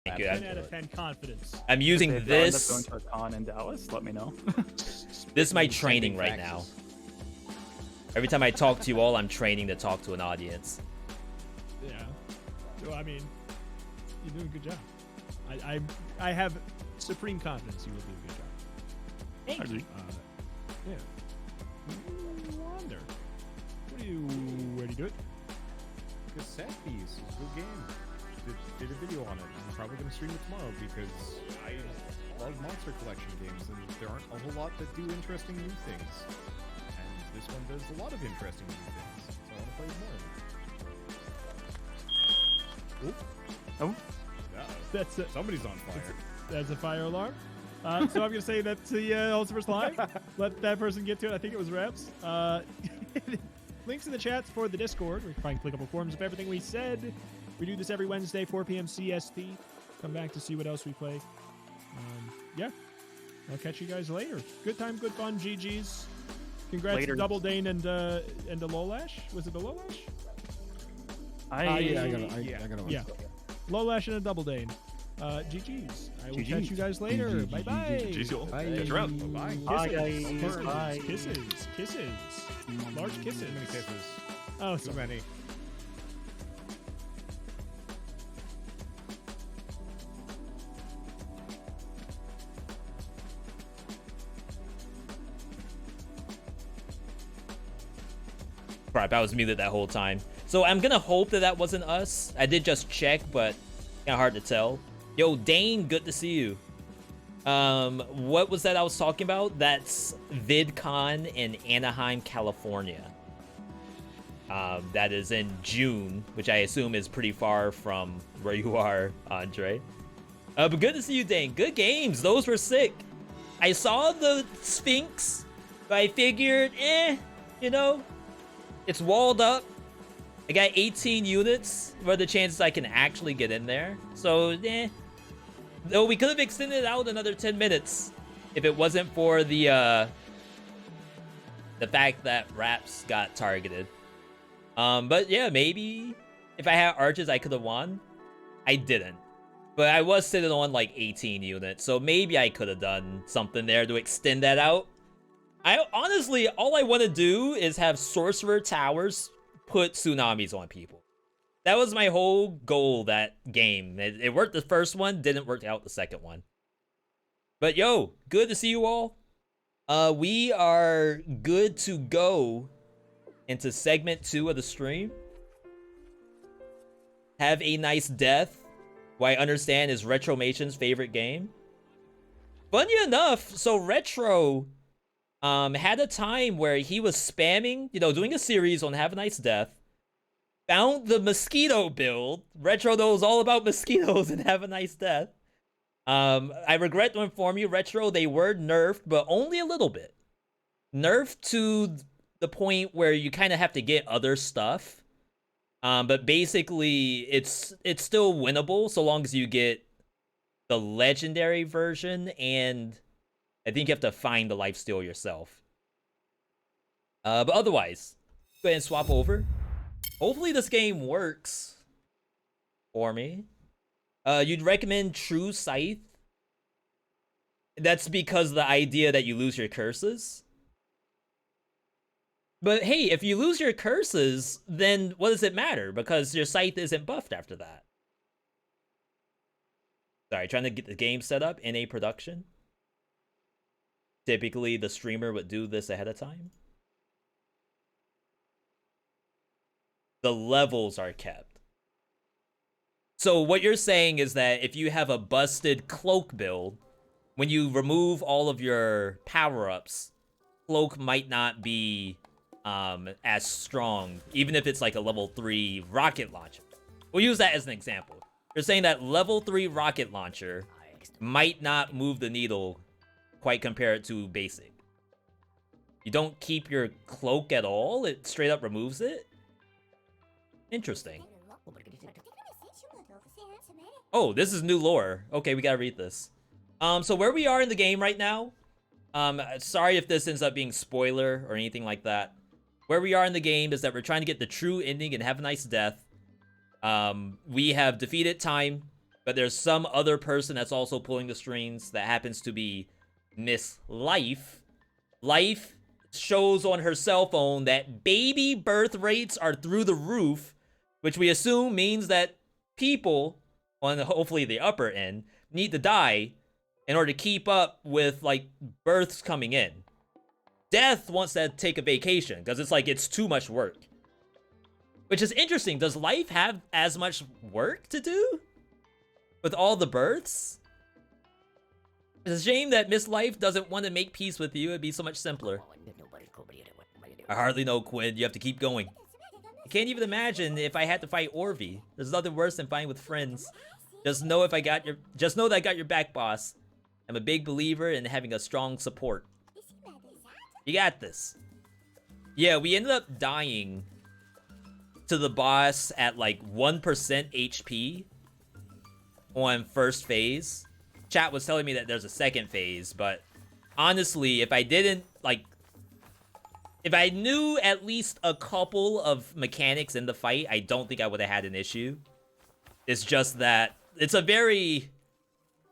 Thank you. 10 out of 10 confidence. I'm using If this. I end up going to a con in Dallas, let me know. This is my training right now. Every time I talk to you all, I'm training to talk to an audience. Yeah. So I mean, you're doing a good job. I have supreme confidence you will do a good job. Thank you. Yeah. Wonder. Where do you do it? Cassette piece. It's a good game. Did a video on it. I'm probably gonna stream it tomorrow because I love monster collection games and there aren't a whole lot that do interesting new things. And this one does a lot of interesting new things. So I want to play more. Oop. Oh. That's it. Somebody's on fire. That's a fire alarm. So I'm going to say that's the host versus live. Let that person get to it. I think it was Reps. Links in the chats for the Discord. We can find clickable forms of everything we said. We do this every Wednesday, 4 p.m. CST. Come back to see what else we play. Yeah. I'll catch you guys later. Good time, good fun. GG's. Congrats Later. to Double Dane and the Lolash. Was it the Lolash? Yeah. Yeah. Lolash and a Double Dane. GG's. I will GG's. catch you guys later. Bye-bye. GG's, y'all. Bye. Catch you around. Bye. Bye, Kisses. guys. Kisses. Bye. Kisses. Kisses. Large kisses. Too many kisses. Oh, Too sorry. many. Crap, I was muted that whole time. So I'm gonna hope that wasn't us. I did just check, but kind of hard to tell. Yo, Dane, good to see you. What was that I was talking about? That's VidCon in Anaheim, California. That is in June, which I assume is pretty far from where you are, Andre. But good to see you, Dane. Good games. Those were sick. I saw the Sphinx, but I figured, you know, it's walled up. I got 18 units. What are the chances I can actually get in there? So, though we could have extended it out another 10 minutes if it wasn't for the fact that Raps got targeted. But yeah, maybe if I had arches, I could have won. I didn't. But I was sitting on like 18 units, so maybe I could have done something there to extend that out. I honestly, all I want to do is have Sorcerer Towers put tsunamis on people. That was my whole goal that game. It worked the first one, didn't work out the second one. But yo, good to see you all. We are good to go into segment 2 of the stream. Have a nice death. What I understand is Retromation's favorite game. Funny enough, so Retro had a time where he was spamming, you know, doing a series on Have a Nice Death. Found the mosquito build. Retro knows all about mosquitoes and Have a Nice Death. I regret to inform you, Retro, they were nerfed, but only a little bit. Nerfed to the point where you kind of have to get other stuff. But basically, it's still winnable so long as you get the legendary version, and I think you have to find the lifesteal yourself. But otherwise, go ahead and swap over. Hopefully this game works for me. You'd recommend True Scythe? That's because of the idea that you lose your curses? But hey, if you lose your curses, then what does it matter? Because your scythe isn't buffed after that. Sorry, trying to get the game set up in a production. Typically, the streamer would do this ahead of time. The levels are kept. So what you're saying is that if you have a busted cloak build, when you remove all of your power-ups, cloak might not be as strong, even if it's like a level 3 rocket launcher. We'll use that as an example. You're saying that level 3 rocket launcher might not move the needle quite compared to basic. You don't keep your cloak at all? It straight up removes it? Interesting. Oh, this is new lore. Okay, we gotta read this. So where we are in the game right now, sorry if this ends up being spoiler or anything like that. Where we are in the game is that we're trying to get the true ending and have a nice death. We have defeated time. but there's some other person that's also pulling the strings that happens to be Miss Life. Life shows on her cell phone that baby birth rates are through the roof, which we assume means that people on hopefully the upper end need to die in order to keep up with like births coming in. Death wants to take a vacation because it's like it's too much work. Which is interesting. Does Life have as much work to do with all the births? It's a shame that Miss Life doesn't want to make peace with you. It'd be so much simpler. I hardly know, Quinn. You have to keep going. I can't even imagine if I had to fight Orvie. There's nothing worse than fighting with friends. Just know that I got your back, boss. I'm a big believer in having a strong support. You got this. Yeah, we ended up dying to the boss at like 1% HP on first phase. Chat was telling me that there's a second phase, but honestly, if I didn't, like, if I knew at least a couple of mechanics in the fight, I don't think I would have had an issue. It's just that it's a very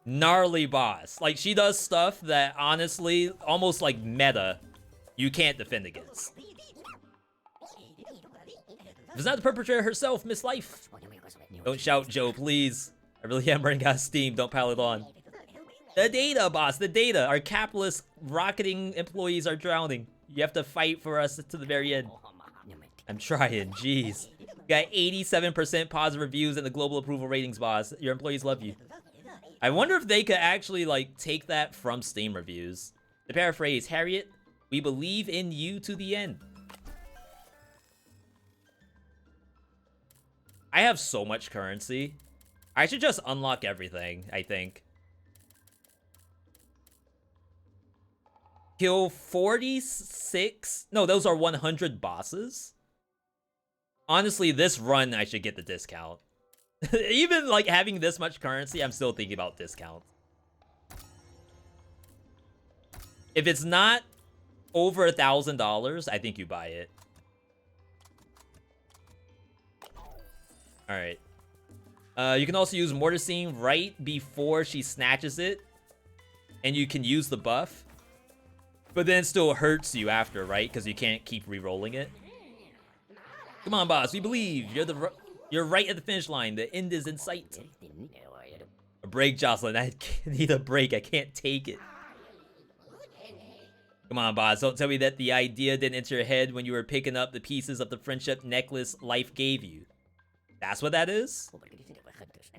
gnarly boss. Like, she does stuff that, honestly, almost like meta, you can't defend against. If it's not the perpetrator herself, Miss Life. Don't shout, Joe, please. I really am running out of steam. Don't pile it on. The data, boss. The data. Our capitalist rocketing employees are drowning. You have to fight for us to the very end. I'm trying. Jeez. You got 87% positive reviews in the global approval ratings, boss. Your employees love you. I wonder if they could actually, like, take that from Steam reviews. To paraphrase, Harriet, we believe in you to the end. I have so much currency. I should just unlock everything, I think. Kill 46? No, those are 100 bosses. Honestly, this run, I should get the discount. Even, like, having this much currency, I'm still thinking about discount. If it's not over $1,000, I think you buy it. Alright. You can also use Mortisine right before she snatches it. And you can use the buff. But then it still hurts you after, right? Because you can't keep re-rolling it. Come on, boss. We believe. You're right at the finish line. The end is in sight. A break, Jocelyn. I need a break. I can't take it. Come on, boss. Don't tell me that the idea didn't enter your head when you were picking up the pieces of the friendship necklace Life gave you. That's what that is?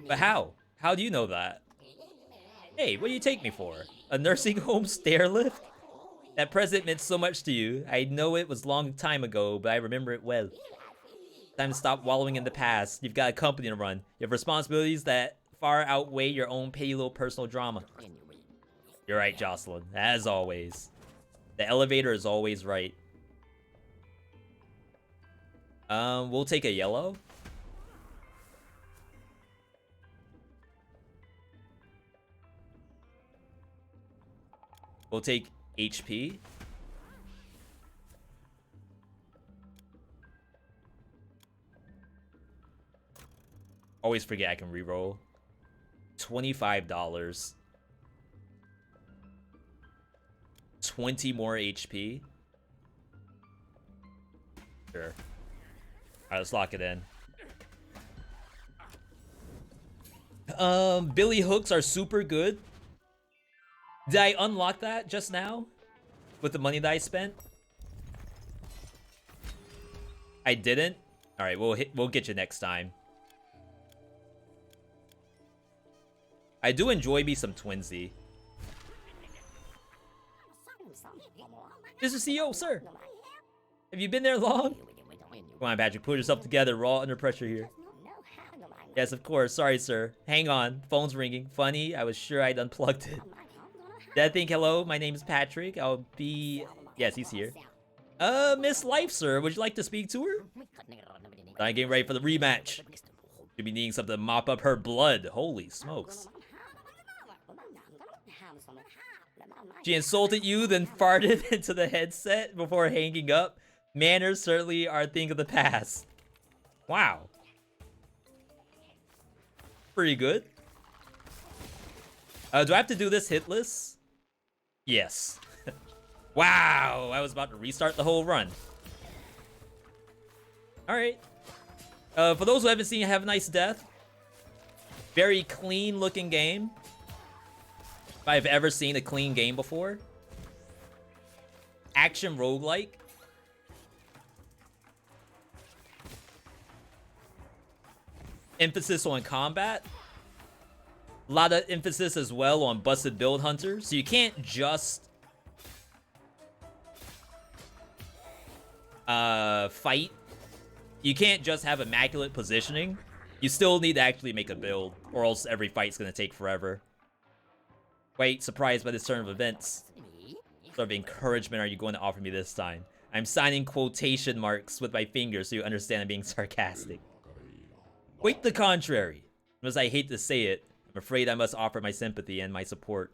But how? How do you know that? Hey, what do you take me for? A nursing home stair lift? That present meant so much to you. I know it was a long time ago, but I remember it well. Time to stop wallowing in the past. You've got a company to run. You have responsibilities that far outweigh your own petty little personal drama. You're right, Jocelyn. As always. The elevator is always right. We'll take a yellow. We'll take HP. Always forget I can reroll. $25. 20 more HP. Sure. Alright, let's lock it in. Billy hooks are super good. Did I unlock that just now? With the money that I spent? I didn't? Alright, we'll get you next time. I do enjoy me some Twinsy. Mr. CEO, sir! Have you been there long? Come on, Patrick, put yourself together. We're all under pressure here. Yes, of course. Sorry, sir. Hang on. Phone's ringing. Funny, I was sure I'd unplugged it. Did I think, hello, my name is Patrick. I'll be... Yes, he's here. Miss Life, sir. Would you like to speak to her? I'm getting ready for the rematch. She'll be needing something to mop up her blood. Holy smokes. She insulted you, then farted into the headset before hanging up. Manners certainly are a thing of the past. Wow. Pretty good. Do I have to do this hitless? Yes. Wow, I was about to restart the whole run. Alright. For those who haven't seen Have a Nice Death, very clean looking game. If I've ever seen a clean game before. Action roguelike. Emphasis on combat. A lot of emphasis as well on busted build hunter. So you can't just fight. You can't just have immaculate positioning. You still need to actually make a build, or else every fight's gonna take forever. Wait, surprised by this turn of events. What sort of encouragement are you going to offer me this time? I'm signing quotation marks with my fingers so you understand I'm being sarcastic. Quite the contrary. As I hate to say it, I'm afraid I must offer my sympathy and my support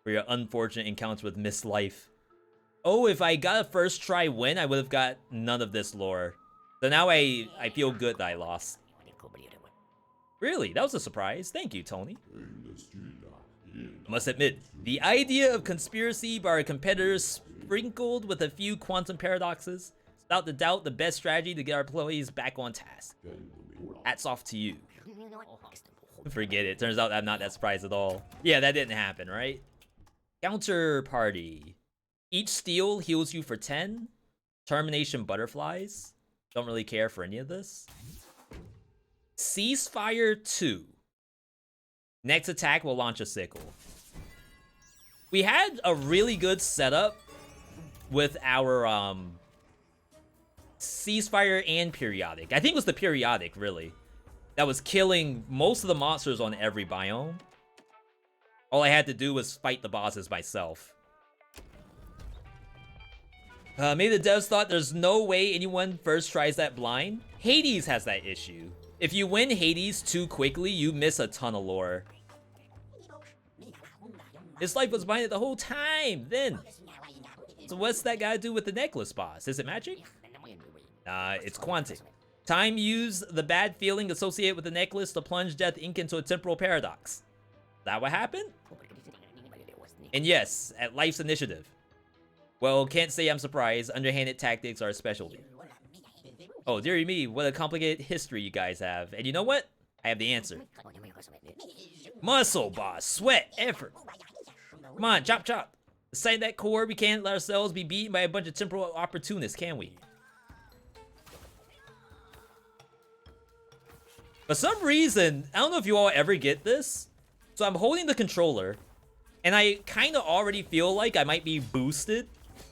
for your unfortunate encounter with Miss Life. Oh, if I got a first try win, I would have got none of this lore. So now I feel good that I lost. Really? That was a surprise. Thank you, Tony. I must admit, the idea of conspiracy by our competitors sprinkled with a few quantum paradoxes is without the doubt the best strategy to get our employees back on task. Hats off to you. Forget it. Turns out I'm not that surprised at all. Yeah, that didn't happen, right? Counterparty. Each steal heals you for 10. Termination butterflies. Don't really care for any of this. Ceasefire 2. Next attack will launch a sickle. We had a really good setup with our ceasefire and periodic. I think it was the periodic, really. That was killing most of the monsters on every biome. All I had to do was fight the bosses myself. Maybe the devs thought there's no way anyone first tries that blind. Hades has that issue. If you win Hades too quickly, you miss a ton of lore. His life was blinded the whole time, then. So what's that got to do with the necklace boss? Is it magic? It's quantic. Time used the bad feeling associated with the necklace to plunge Death Inc. into a temporal paradox. Is that what happened? And yes, at Life's initiative. Well, can't say I'm surprised. Underhanded tactics are a specialty. Oh, dearie me, what a complicated history you guys have. And you know what? I have the answer. Muscle, boss, sweat, effort. Come on, chop, chop. Beside that core, we can't let ourselves be beaten by a bunch of temporal opportunists, can we? For some reason, I don't know if you all ever get this. So I'm holding the controller, and I kind of already feel like I might be boosted,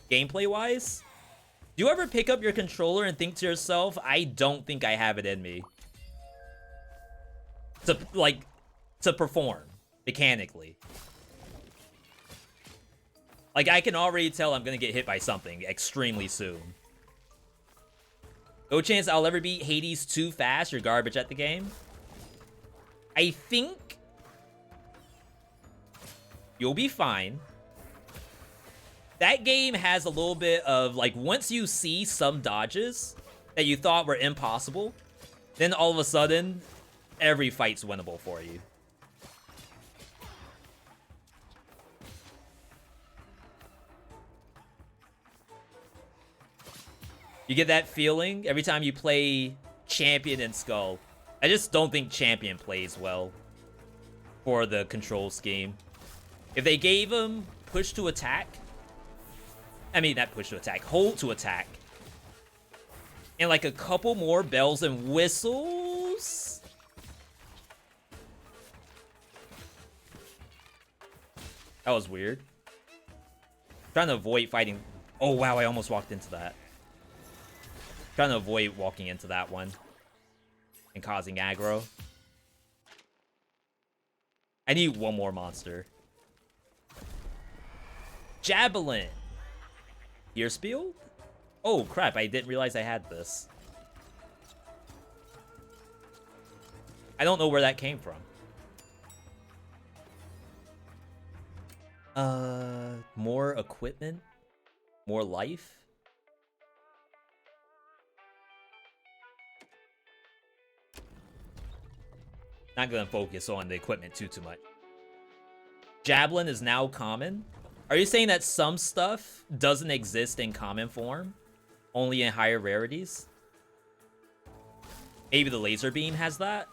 gameplay-wise. Do you ever pick up your controller and think to yourself, I don't think I have it in me to perform mechanically? Like, I can already tell I'm gonna get hit by something extremely soon. No chance I'll ever beat Hades too fast. You're garbage at the game. I think you'll be fine. That game has a little bit of, like, once you see some dodges that you thought were impossible, then all of a sudden, every fight's winnable for you. You get that feeling every time you play Champion and Skull. I just don't think Champion plays well for the control scheme. If they gave him push to attack, I mean, not push to attack, hold to attack, and like a couple more bells and whistles. That was weird. Trying to avoid fighting. Oh, wow, I almost walked into that. Trying to avoid walking into that one and causing aggro. I need one more monster. Javelin. Earspiel? Oh, crap. I didn't realize I had this. I don't know where that came from. More equipment? More life? Not gonna focus on the equipment too much. Javelin is now common. Are you saying that some stuff doesn't exist in common form? Only in higher rarities? Maybe the laser beam has that?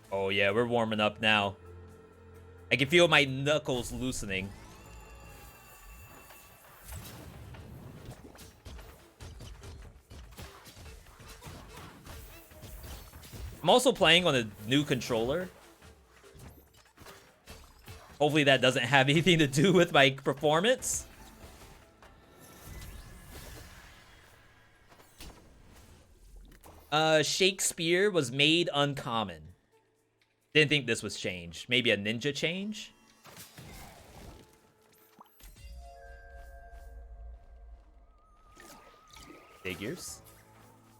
Oh yeah, we're warming up now. I can feel my knuckles loosening. I'm also playing on a new controller. Hopefully that doesn't have anything to do with my performance. Shakespeare was made uncommon. Didn't think this was changed. Maybe a ninja change? Figures.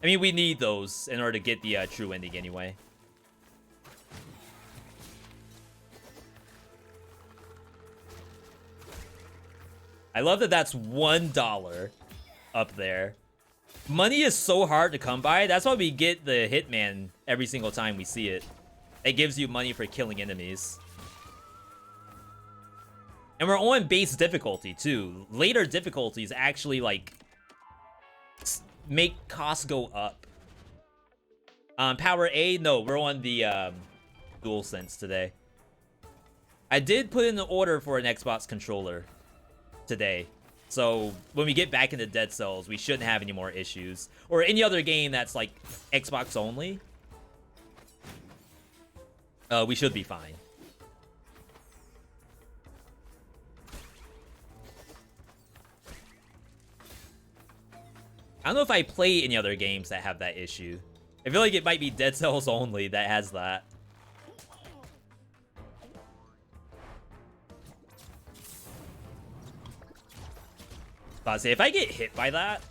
I mean, we need those in order to get the true ending anyway. I love that that's $1 up there. Money is so hard to come by. That's why we get the Hitman every single time we see it. It gives you money for killing enemies. And we're on base difficulty, too. Later difficulties actually, like, make costs go up. Power A, no, we're on the DualSense today. I did put in an order for an Xbox controller today. So when we get back into Dead Cells, we shouldn't have any more issues. Or any other game that's like Xbox only. We should be fine. I don't know if I play any other games that have that issue. I feel like it might be Dead Cells only that has that. But say if I get hit by that,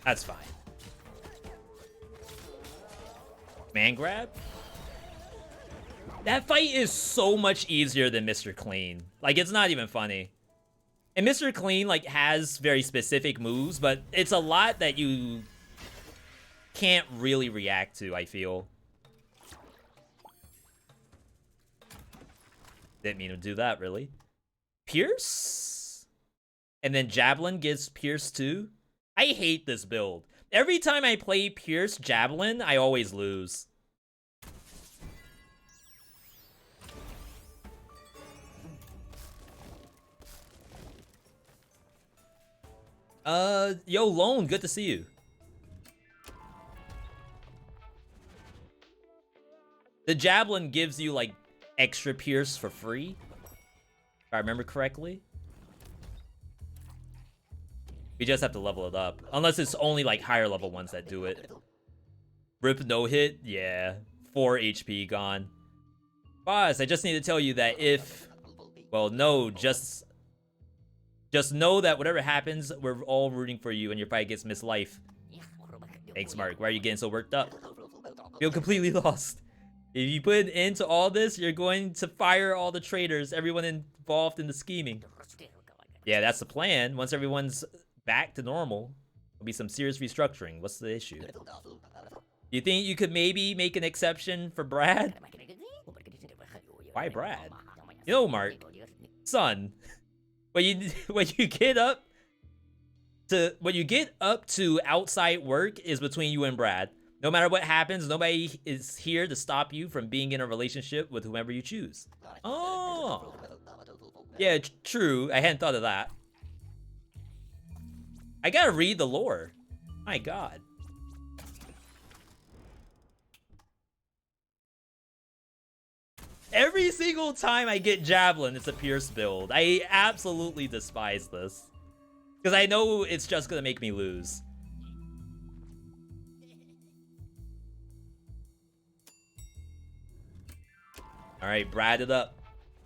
that's fine. Man grab? That fight is so much easier than Mr. Clean. Like, it's not even funny. And Mr. Clean, like, has very specific moves, but it's a lot that you can't really react to, I feel. Didn't mean to do that, really. Pierce? And then Javelin gives Pierce too? I hate this build. Every time I play Pierce Javelin, I always lose. Yo, Lone, good to see you. The Javelin gives you, like, extra Pierce for free, if I remember correctly. We just have to level it up. Unless it's only, like, higher level ones that do it. Rip no hit? Yeah. 4 HP gone. Boss, I just need to tell you that if... Well, no, just know that whatever happens, we're all rooting for you and your fight gets Miss Life. Thanks, Mark. Why are you getting so worked up? Feel completely lost. If you put an end to all this, you're going to fire all the traitors, everyone involved in the scheming. Yeah, that's the plan. Once everyone's back to normal, there'll be some serious restructuring. What's the issue? You think you could maybe make an exception for Brad? Why Brad? You know, Mark, son, when you get up to outside work is between you and Brad. No matter what happens, nobody is here to stop you from being in a relationship with whomever you choose. Oh. Yeah, true. I hadn't thought of that. I gotta read the lore. My god. Every single time I get Javelin, it's a Pierce build. I absolutely despise this. Because I know it's just gonna make me lose. Alright, Brad it up.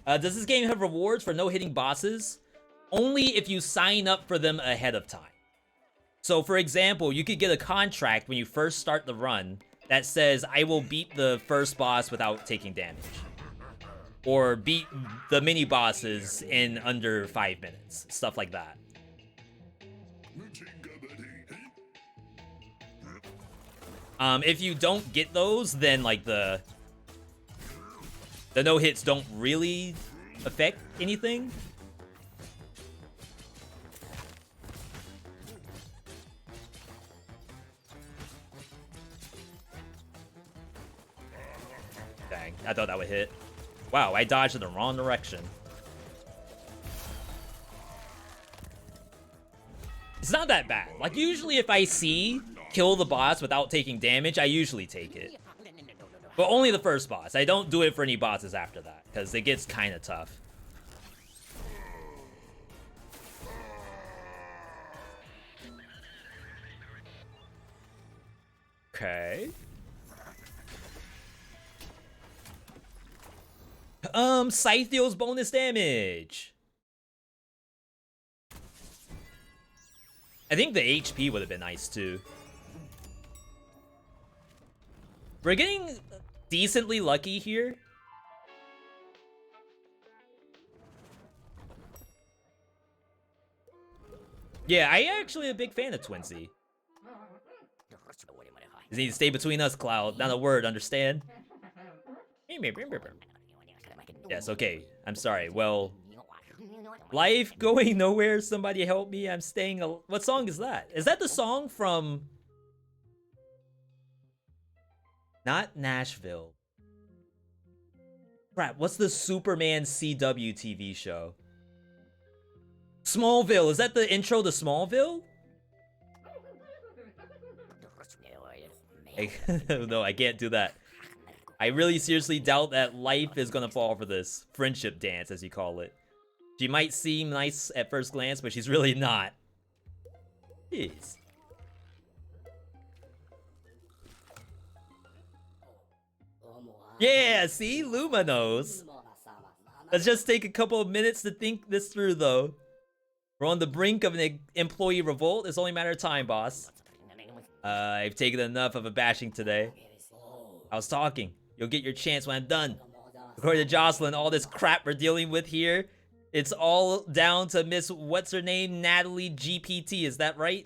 Does this game have rewards for no-hitting bosses? Only if you sign up for them ahead of time. So, for example, you could get a contract when you first start the run that says, I will beat the first boss without taking damage. or beat the mini bosses in under 5 minutes, stuff like that. If you don't get those, then like the no hits don't really affect anything. Dang, I thought that would hit. Wow, I dodged in the wrong direction. It's not that bad. Like, usually if I see kill the boss without taking damage, I usually take it. But only the first boss. I don't do it for any bosses after that, because it gets kind of tough. Okay. Scythe deals bonus damage. I think the HP would have been nice too. We're getting decently lucky here. Yeah, I actually a big fan of Twinsy. Just need to stay between us, Cloud. Not a word, understand? Yes, okay. I'm sorry. Well, life going nowhere. Somebody help me. I'm staying. What song is that? Is that the song from? Not Nashville. Crap. What's the Superman CW TV show? Smallville. Is that the intro to Smallville? No, I can't do that. I really seriously doubt that life is gonna fall for this friendship dance, as you call it. She might seem nice at first glance, but she's really not. Jeez. Yeah, see? Luma knows. Let's just take a couple of minutes to think this through, though. We're on the brink of an employee revolt. It's only a matter of time, boss. I've taken enough of a bashing today. I was talking. You'll get your chance when I'm done. According to Jocelyn, all this crap we're dealing with here, it's all down to Miss What's-Her-Name, Natalie GPT. Is that right?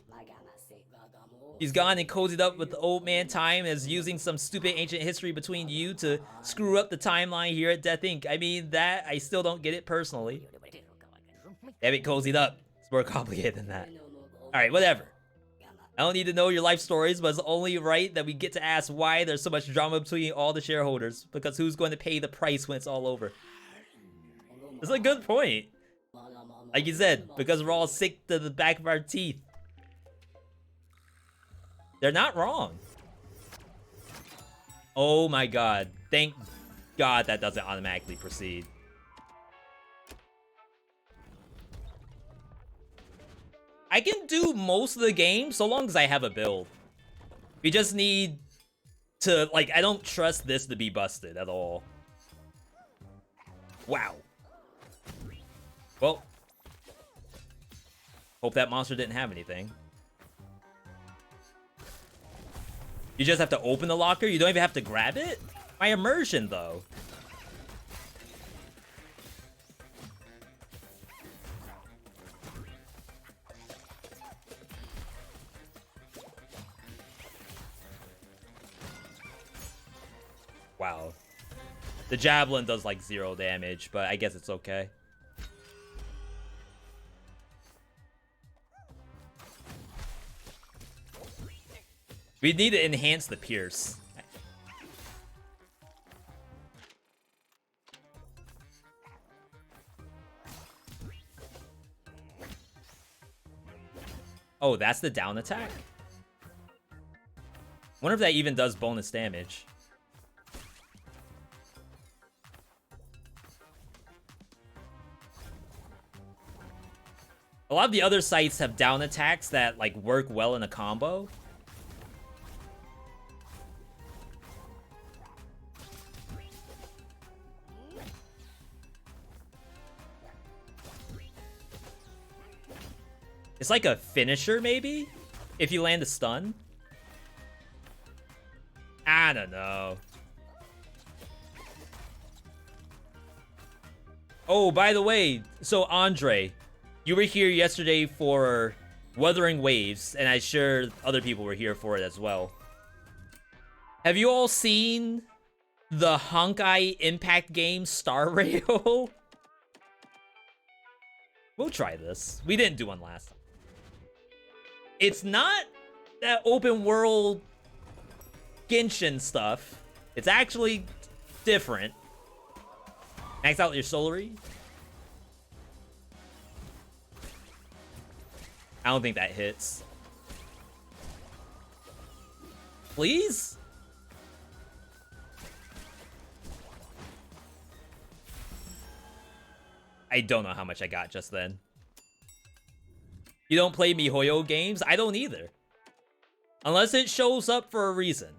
She's gone and cozied up with the old man Time as using some stupid ancient history between you to screw up the timeline here at Death Inc. I mean, that, I still don't get it personally. Haven't cozied up. It's more complicated than that. Alright, whatever. I don't need to know your life stories, but it's only right that we get to ask why there's so much drama between all the shareholders. Because who's going to pay the price when it's all over? That's a good point. Like you said, because we're all sick to the back of our teeth. They're not wrong. Oh my god. Thank god that doesn't automatically proceed. I can do most of the game so long as I have a build. We just need to, like, I don't trust this to be busted at all. Wow. Well. Hope that monster didn't have anything. You just have to open the locker? You don't even have to grab it? My immersion, though. Wow. The javelin does like 0 damage, but I guess it's okay. We need to enhance the pierce. Oh, that's the down attack? Wonder if that even does bonus damage. A lot of the other sites have down attacks that like work well in a combo. It's like a finisher, maybe? If you land a stun? I don't know. Oh, by the way, so Andre, you were here yesterday for Wuthering Waves, and I'm sure other people were here for it as well. Have you all seen the Honkai Impact game Star Rail? We'll try this. We didn't do one last time. It's not that open world Genshin stuff. It's actually different. Max out your Solary. I don't think that hits. Please? I don't know how much I got just then. You don't play MiHoYo games? I don't either. Unless it shows up for a reason.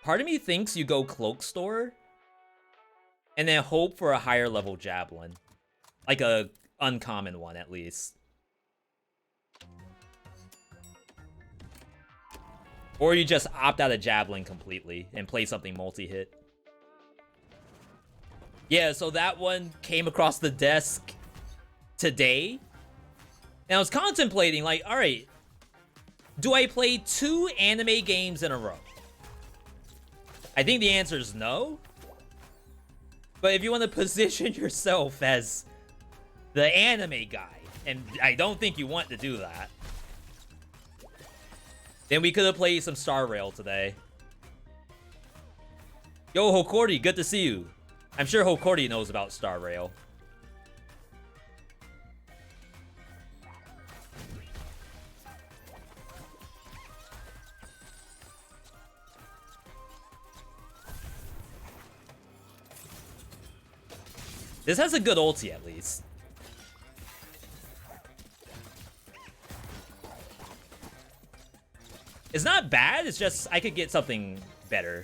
Part of me thinks you go Cloak Store and then hope for a higher level Javelin. Like a uncommon one, at least. Or you just opt out of Javelin completely and play something multi-hit. Yeah, so that one came across the desk today. And I was contemplating, like, alright, do I play 2 anime games in a row? I think the answer is no. But if you want to position yourself as the anime guy, and I don't think you want to do that, then we could have played some Star Rail today. Yo, Hokordi, good to see you. I'm sure Hokordi knows about Star Rail. This has a good ulti, at least. It's not bad, it's just I could get something better.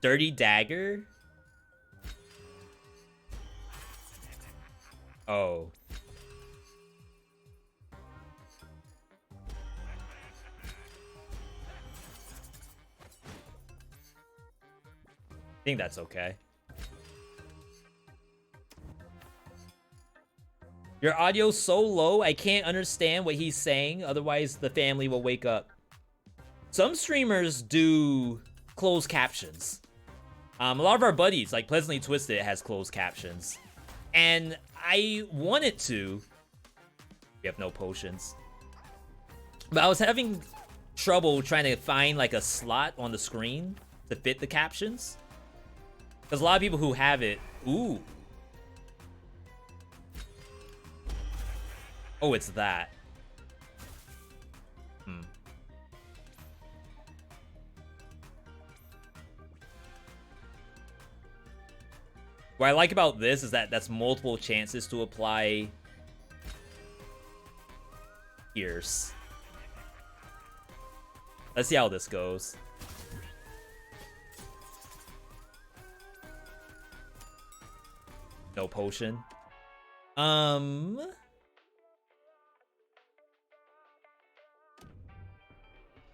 Dirty Dagger? Oh. I think that's okay. Your audio's so low, I can't understand what he's saying, otherwise the family will wake up. Some streamers do closed captions. A lot of our buddies, like Pleasantly Twisted, has closed captions. And I wanted to. We have no potions. But I was having trouble trying to find like a slot on the screen to fit the captions. Because a lot of people who have it, ooh. Oh, it's that. What I like about this is that that's multiple chances to apply Pierce. Let's see how this goes. No potion.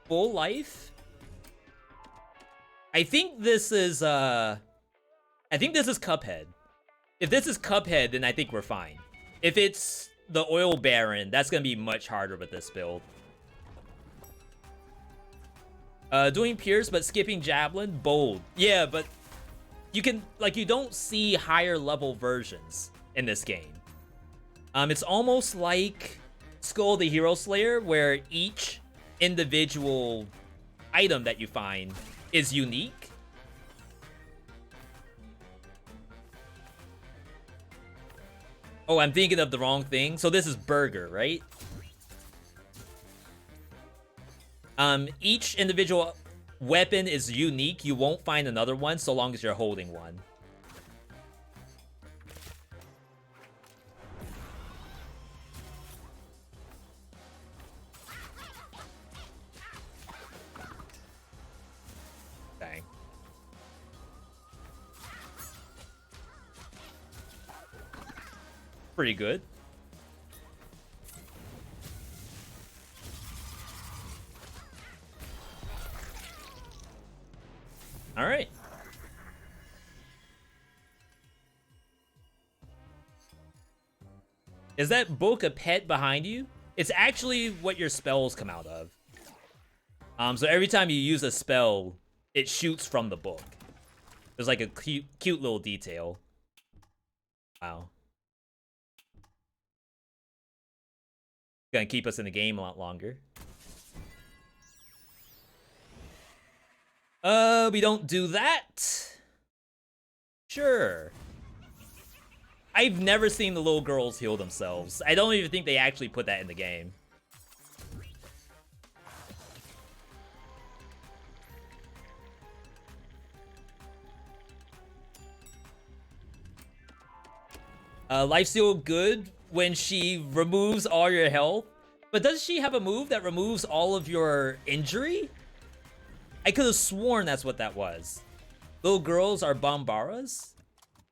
Full life? I think this is Cuphead. If this is Cuphead, then I think we're fine. If it's the Oil Baron, that's gonna be much harder with this build. Doing Pierce but skipping Javelin, bold. Yeah, but you can, like, you don't see higher level versions in this game. It's almost like Skull the Hero Slayer, where each individual item that you find is unique. Oh, I'm thinking of the wrong thing. So this is Burger, right? Each individual weapon is unique. You won't find another one so long as you're holding one. Dang. Pretty good. All right. Is that book a pet behind you? It's actually what your spells come out of. So every time you use a spell, it shoots from the book. There's like a cute little detail. Wow. Gonna keep us in the game a lot longer. We don't do that. Sure. I've never seen the little girls heal themselves. I don't even think they actually put that in the game. Lifesteal good when she removes all your health. But does she have a move that removes all of your injury? I could have sworn that's what that was. Little girls are Bombaras?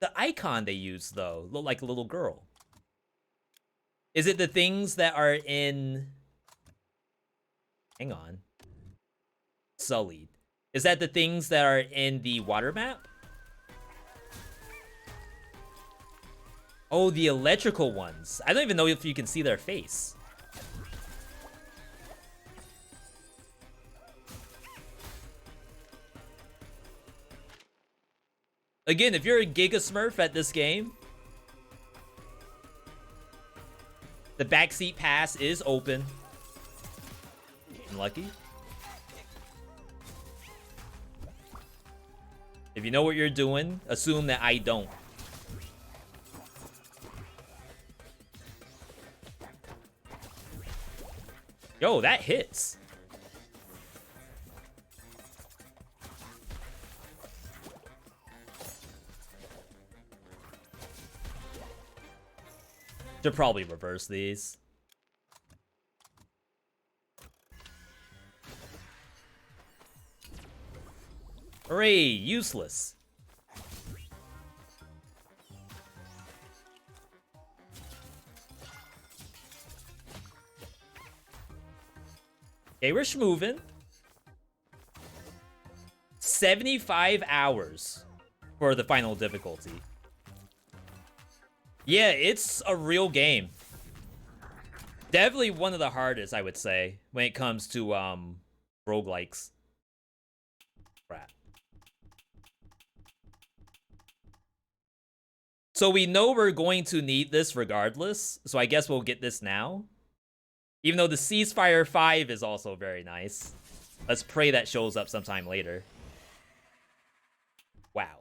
The icon they use, though, look like a little girl. Is it the things that are in... Hang on. Sullied. Is that the things that are in the water map? Oh, the electrical ones. I don't even know if you can see their face. Again, if you're a Giga Smurf at this game, the backseat pass is open. Unlucky. If you know what you're doing, assume that I don't. Yo, that hits. Should probably reverse these. Hooray, useless. Okay, we're schmoving. 75 hours for the final difficulty. Yeah, it's a real game. Definitely one of the hardest, I would say, when it comes to roguelikes. Crap. So we know we're going to need this regardless, so I guess we'll get this now. Even though the Ceasefire 5 is also very nice. Let's pray that shows up sometime later. Wow.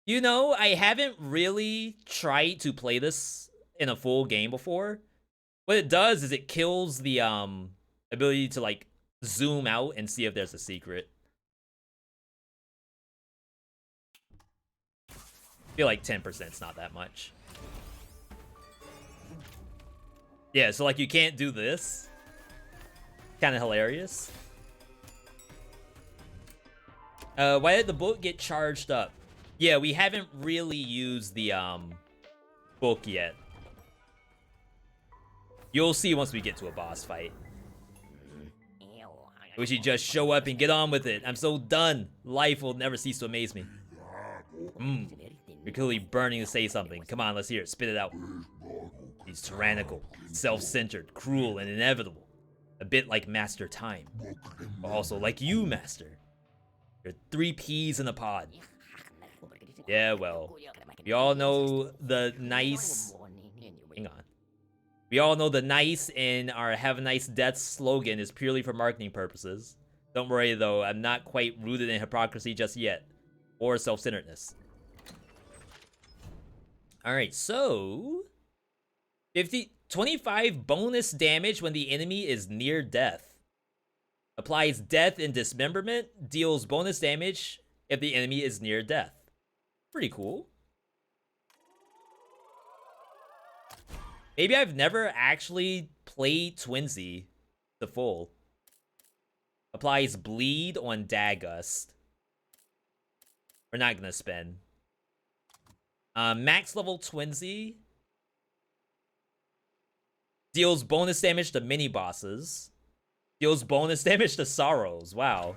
You know, I haven't really tried to play this in a full game before. What it does is it kills the ability to like zoom out and see if there's a secret. I feel like 10% is not that much. Yeah, so like you can't do this. Kind of hilarious. Why did the book get charged up? Yeah, we haven't really used the book yet. You'll see once we get to a boss fight. We should just show up and get on with it. I'm so done. Life will never cease to amaze me. You're clearly burning to say something. Come on, let's hear it. Spit it out. He's tyrannical, self-centered, cruel, and inevitable. A bit like Master Time. But also like you, Master. You're 3 peas in a pod. Yeah, well, we all know the nice... Hang on. We all know the nice in our Have a Nice Death slogan is purely for marketing purposes. Don't worry, though, I'm not quite rooted in hypocrisy just yet. Or self-centeredness. Alright, so... 25 bonus damage when the enemy is near death. Applies death and dismemberment. Deals bonus damage if the enemy is near death. Pretty cool. Maybe I've never actually played Twinsy the full. Applies bleed on Dagust. We're not gonna spend. Max level Twinsy Deals bonus damage to mini bosses. Deals bonus damage to Sorrows. Wow.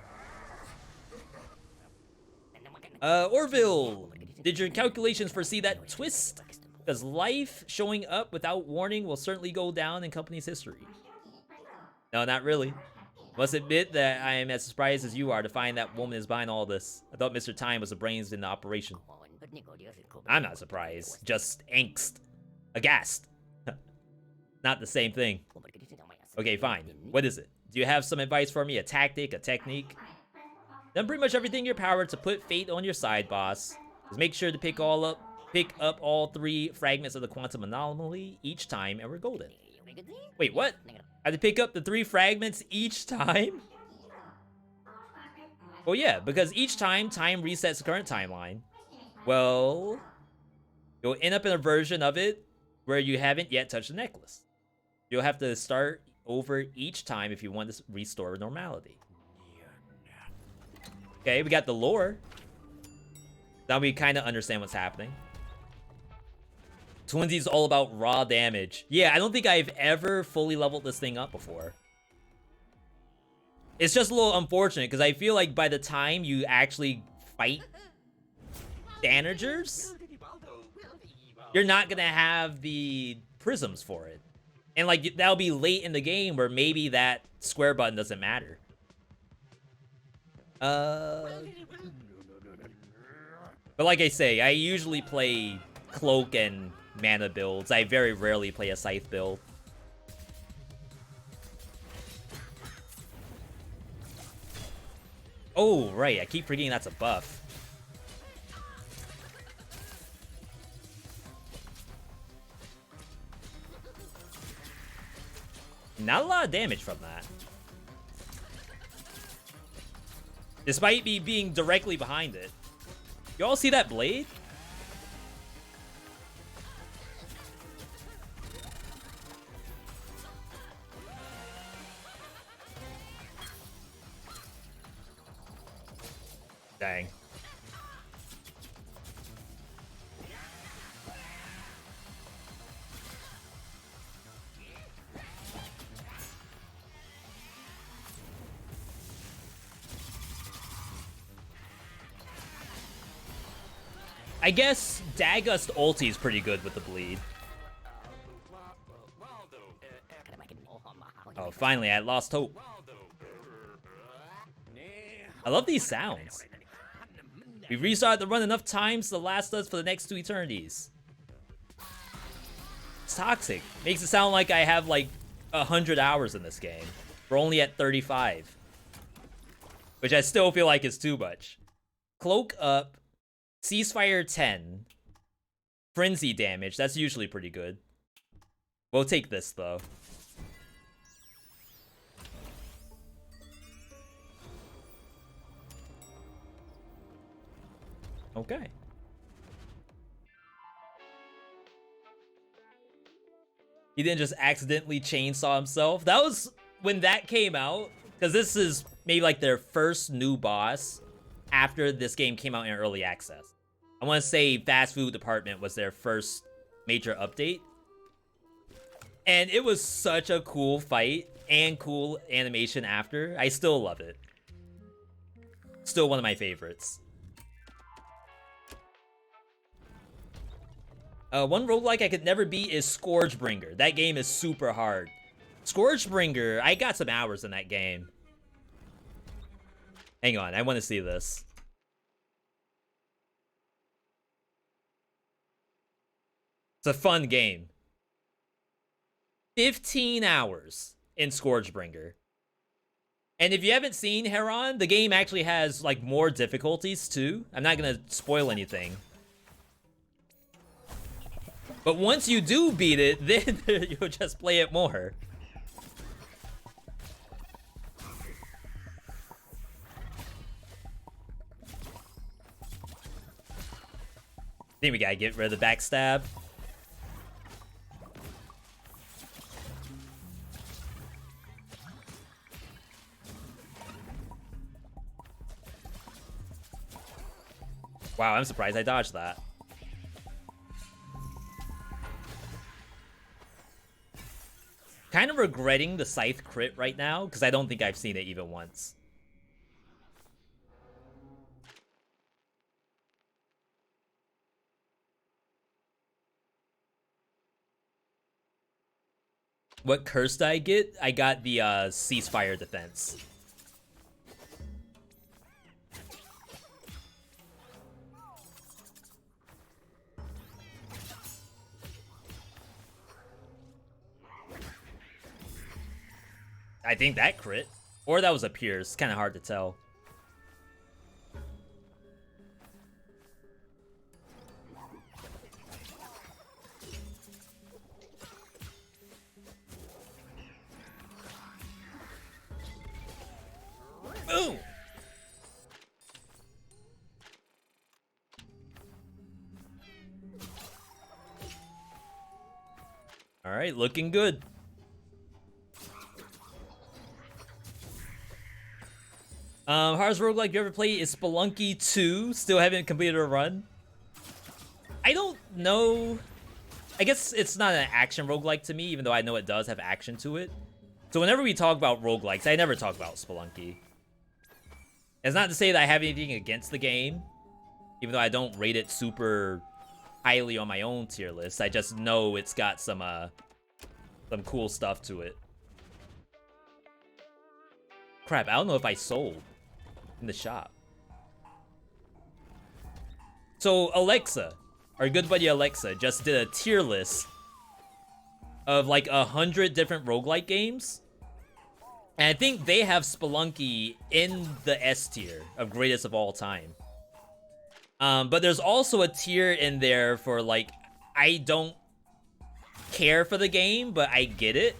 Orville, did your calculations foresee that twist? Because life showing up without warning will certainly go down in company's history. No, not really. Must admit that I am as surprised as you are to find that woman is behind all this. I thought Mr. Time was the brains in the operation. I'm not surprised, just angst. Aghast. Not the same thing. Okay, fine. What is it? Do you have some advice for me? A tactic? A technique? Done pretty much everything in your power to put fate on your side, boss. Just make sure to pick up all 3 fragments of the quantum anomaly each time, and we're golden. Wait, what? I have to pick up the 3 fragments each time? Well, yeah, because each time resets the current timeline. Well, you'll end up in a version of it where you haven't yet touched the necklace. You'll have to start over each time if you want to restore normality. Okay, we got the lore. Now we kind of understand what's happening. Twinsies all about raw damage. Yeah, I don't think I've ever fully leveled this thing up before. It's just a little unfortunate because I feel like by the time you actually fight Danagers, you're not gonna have the prisms for it. And like that'll be late in the game where maybe that square button doesn't matter. But like I say, I usually play cloak and mana builds. I very rarely play a scythe build. Oh, right. I keep forgetting that's a buff. Not a lot of damage from that. Despite me being directly behind it. You all see that blade? Dang. I guess Dagust ulti is pretty good with the bleed. Oh, finally, I lost hope. I love these sounds. We restarted the run enough times to last us for the next 2 eternities. It's toxic. Makes it sound like I have like 100 hours in this game. We're only at 35. Which I still feel like is too much. Cloak up. Ceasefire 10. Frenzy damage. That's usually pretty good. We'll take this though. Okay. He didn't just accidentally chainsaw himself. That was when that came out. Because this is maybe like their first new boss after this game came out in early access. I want to say Fast Food Department was their first major update. And it was such a cool fight and cool animation after. I still love it. Still one of my favorites. One roguelike I could never beat is Scourgebringer. That game is super hard. Scourgebringer, I got some hours in that game. Hang on, I want to see this. It's a fun game. 15 hours in Scourgebringer. And if you haven't seen Heron, the game actually has like more difficulties too. I'm not gonna spoil anything. But once you do beat it, then you'll just play it more. I think we gotta get rid of the backstab. Wow, I'm surprised I dodged that. kind of regretting the Scythe crit right now, because I don't think I've seen it even once. What curse did I get? I got the ceasefire defense. I think that crit. Or that was a pierce. Kind of hard to tell. Boom! All right, looking good. Hardest roguelike you ever played is Spelunky 2. Still haven't completed a run. I don't know. I guess it's not an action roguelike to me, even though I know it does have action to it. So whenever we talk about roguelikes, I never talk about Spelunky. It's not to say that I have anything against the game, even though I don't rate it super highly on my own tier list. I just know it's got some cool stuff to it. Crap, I don't know if I sold in the shop. So Alexa, our good buddy Alexa, just did a tier list of like 100 different roguelike games. And I think they have Spelunky in the S tier of greatest of all time. But there's also a tier in there for like, I don't care for the game, but I get it.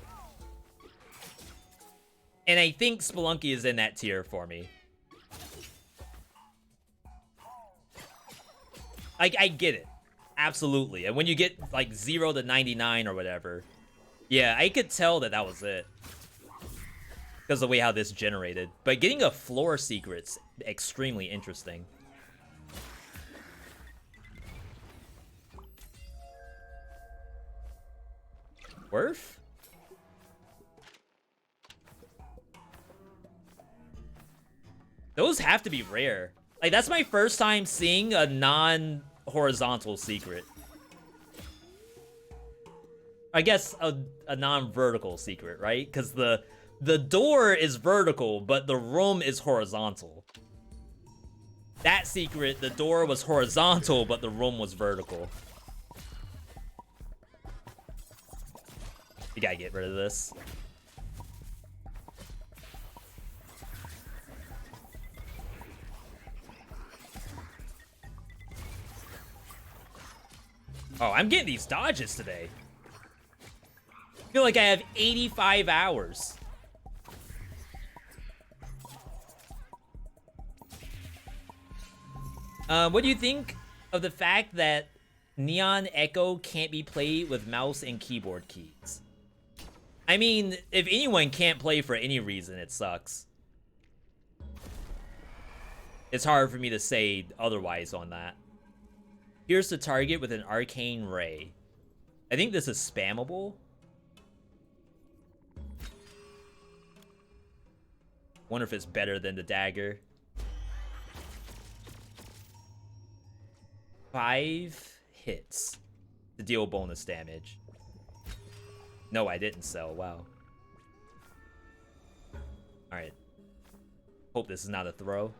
And I think Spelunky is in that tier for me. Like, I get it. Absolutely. And when you get like 0 to 99 or whatever, yeah, I could tell that that was it. Because of the way how this generated. But getting a floor secret's extremely interesting. Worth? Those have to be rare. Like, that's my first time seeing a non-horizontal secret. I guess a non-vertical secret, right? Because the door is vertical, but the room is horizontal. That secret, the door was horizontal, but the room was vertical. You gotta get rid of this. Oh, I'm getting these dodges today. I feel like I have 85 hours. What do you think of the fact that Neon Echo can't be played with mouse and keyboard keys? I mean, if anyone can't play for any reason, it sucks. It's hard for me to say otherwise on that. Here's the target with an arcane ray. I think this is spammable. Wonder if it's better than the dagger. 5 hits to deal bonus damage. No, I didn't sell. Wow. Alright. Hope this is not a throw.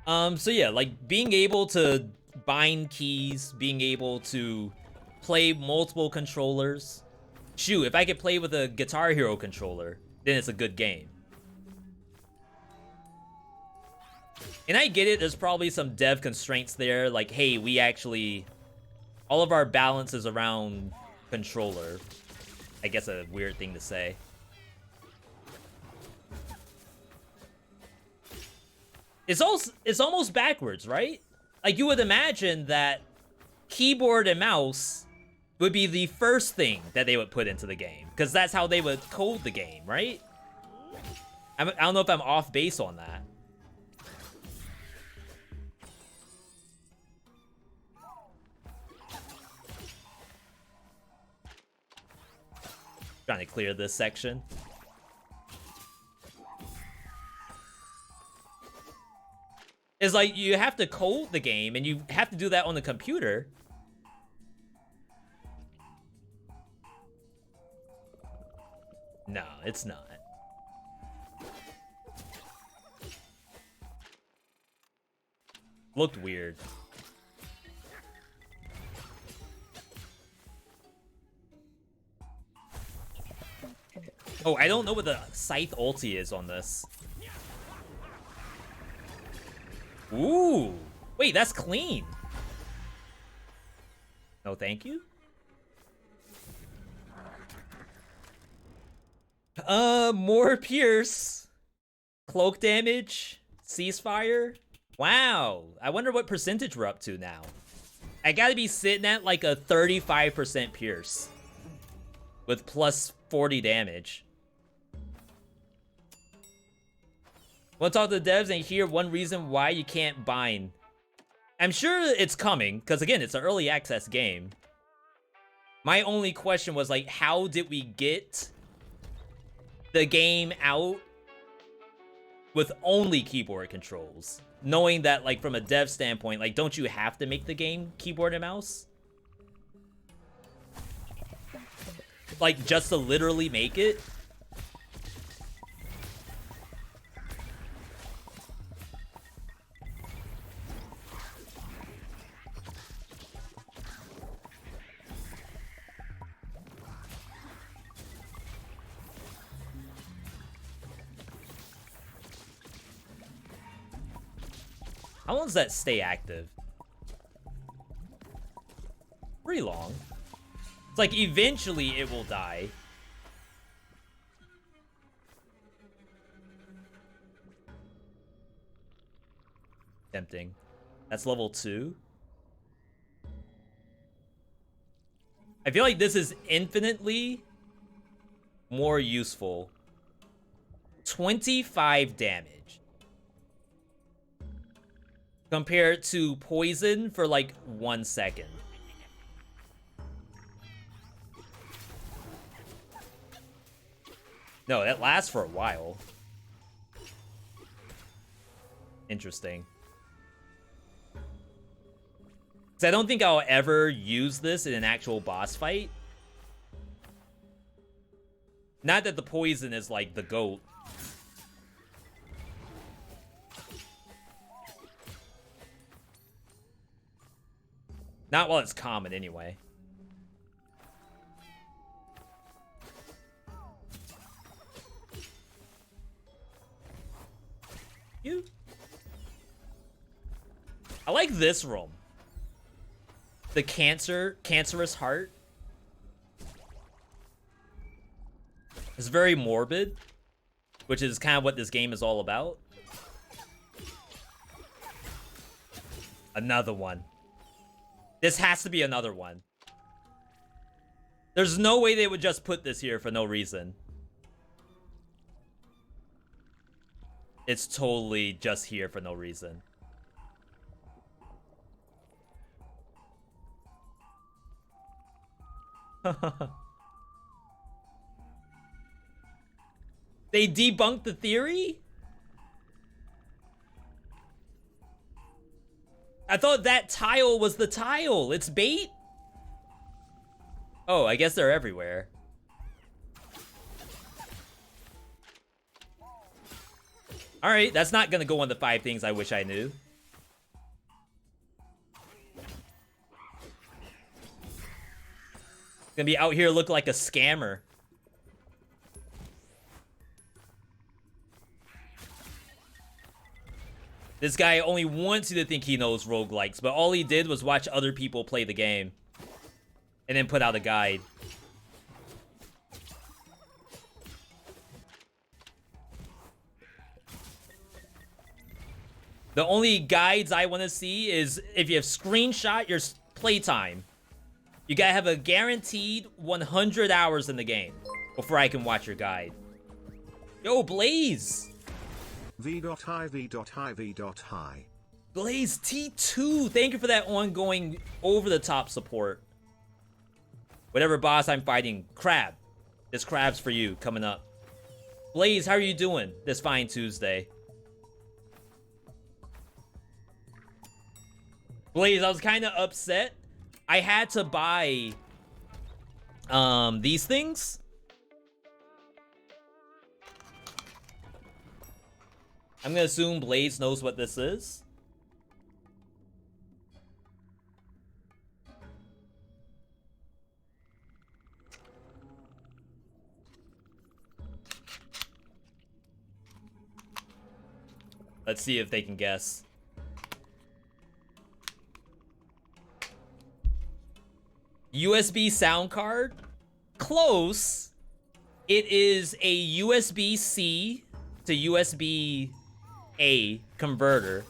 So yeah, like being able to bind keys, being able to play multiple controllers. Shoot, if I could play with a Guitar Hero controller, then it's a good game. And I get it, there's probably some dev constraints there, like, hey, we actually... all of our balance is around controller. I guess a weird thing to say. It's almost backwards, right? Like, you would imagine that keyboard and mouse would be the first thing that they would put into the game, because that's how they would code the game, right? I don't know if I'm off base on that. Trying to clear this section. It's like you have to code the game, and you have to do that on the computer. No, it's not. Looked weird. Oh, I don't know what the Scythe ulti is on this. Ooh. Wait, that's clean. No, thank you. More pierce. Cloak damage. Ceasefire. Wow. I wonder what percentage we're up to now. I gotta be sitting at like a 35% pierce. With plus 40 damage. Want to talk to the devs and hear one reason why you can't bind. I'm sure it's coming, because again, it's an early access game. My only question was like, how did we get the game out with only keyboard controls? Knowing that, like, from a dev standpoint, like, don't you have to make the game keyboard and mouse? Like, just to literally make it? How long does that stay active? Pretty long. It's like eventually it will die. Tempting. That's level 2. I feel like this is infinitely more useful. 25 damage. Compared to poison for like 1 second. No, that lasts for a while. Interesting. 'Cause I don't think I'll ever use this in an actual boss fight. Not that the poison is like the GOAT. Not while it's common, anyway. You. I like this room. The cancerous heart. It's very morbid, which is kind of what this game is all about. Another one. This has to be another one. There's no way they would just put this here for no reason. It's totally just here for no reason. They debunked the theory? I thought that tile was the tile. It's bait? Oh, I guess they're everywhere. Alright, that's not gonna go on the 5 things I wish I knew. Gonna be out here looking like a scammer. This guy only wants you to think he knows roguelikes, but all he did was watch other people play the game. And then put out a guide. The only guides I want to see is if you have screenshot your playtime. You gotta have a guaranteed 100 hours in the game before I can watch your guide. Yo, Blaze! VeeDotVod, VeeDotVod. Blaze T2, thank you for that ongoing over-the-top support. Whatever boss I'm fighting, crab. This crab's for you, coming up. Blaze, how are you doing this fine Tuesday? Blaze, I was kind of upset. I had to buy these things. I'm gonna assume Blaze knows what this is. Let's see if they can guess. USB sound card? Close. It is a USB-C to USB-A converter.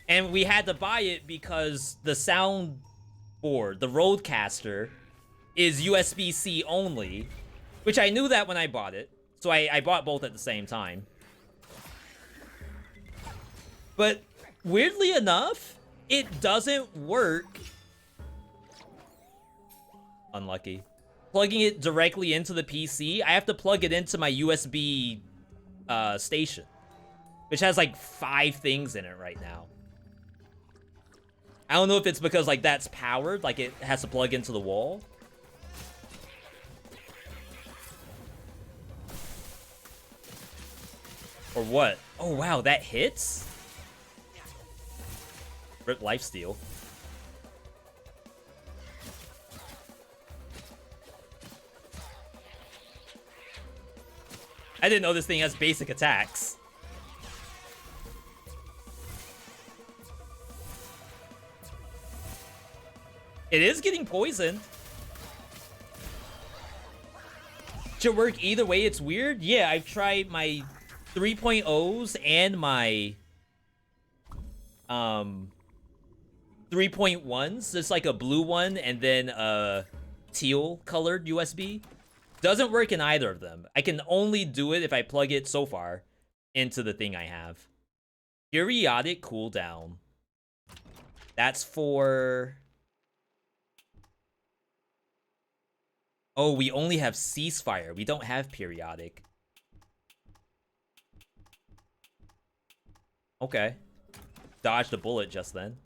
And we had to buy it because the sound board, the Rodecaster, is USB-C only. Which I knew that when I bought it. So I bought both at the same time. But weirdly enough, it doesn't work. Unlucky. Plugging it directly into the PC, I have to plug it into my USB station, which has like 5 things in it right now. I don't know if it's because like that's powered, like it has to plug into the wall. Or what? Oh wow, that hits? Rip lifesteal. I didn't know this thing has basic attacks. It is getting poisoned. Should work either way, it's weird. Yeah, I've tried my 3.0s and my 3.1s. It's like a blue one and then a teal colored USB. Doesn't work in either of them. I can only do it if I plug it so far into the thing I have. Periodic cooldown. That's for... Oh, we only have ceasefire. We don't have periodic. Okay. Dodged a bullet just then.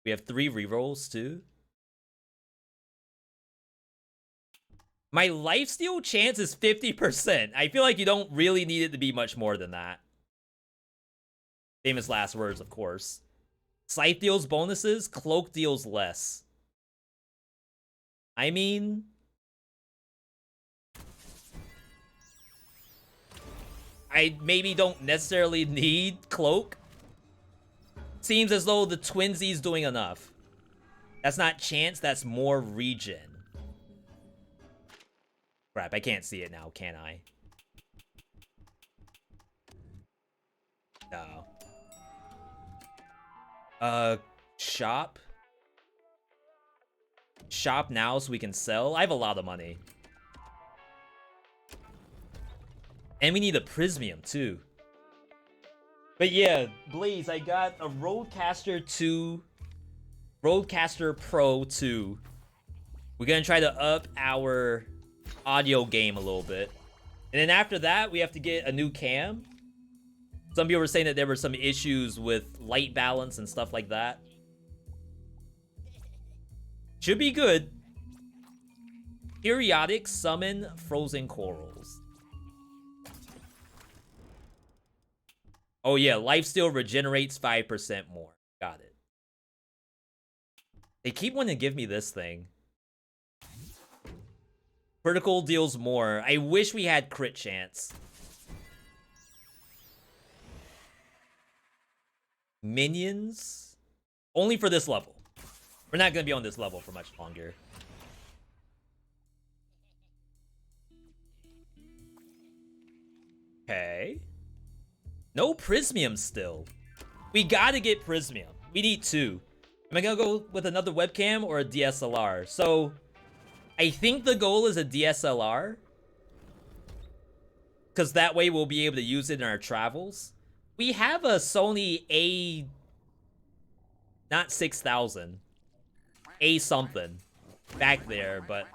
We have 3 rerolls too. My lifesteal chance is 50%. I feel like you don't really need it to be much more than that. Famous last words, of course. Scythe deals bonuses, Cloak deals less. I mean... I maybe don't necessarily need Cloak. Seems as though the Twinsies doing enough. That's not chance, that's more regen. Crap, I can't see it now, can I? No. Shop? Shop now so we can sell? I have a lot of money. And we need a Prismium, too. But yeah, Blaze, I got a Rodecaster 2. Rodecaster Pro 2. We're gonna try to up our audio game a little bit. And then after that, we have to get a new cam. Some people were saying that there were some issues with light balance and stuff like that. Should be good. Periodic summon frozen corals. Oh yeah, lifesteal regenerates 5% more. Got it. They keep wanting to give me this thing. Critical deals more. I wish we had crit chance. Minions? Only for this level. We're not going to be on this level for much longer. Okay. No Prismium still. We got to get Prismium. We need 2. Am I going to go with another webcam or a DSLR? So... I think the goal is a DSLR. Because that way we'll be able to use it in our travels. We have a Sony A... Not 6000. A something. Back there, but...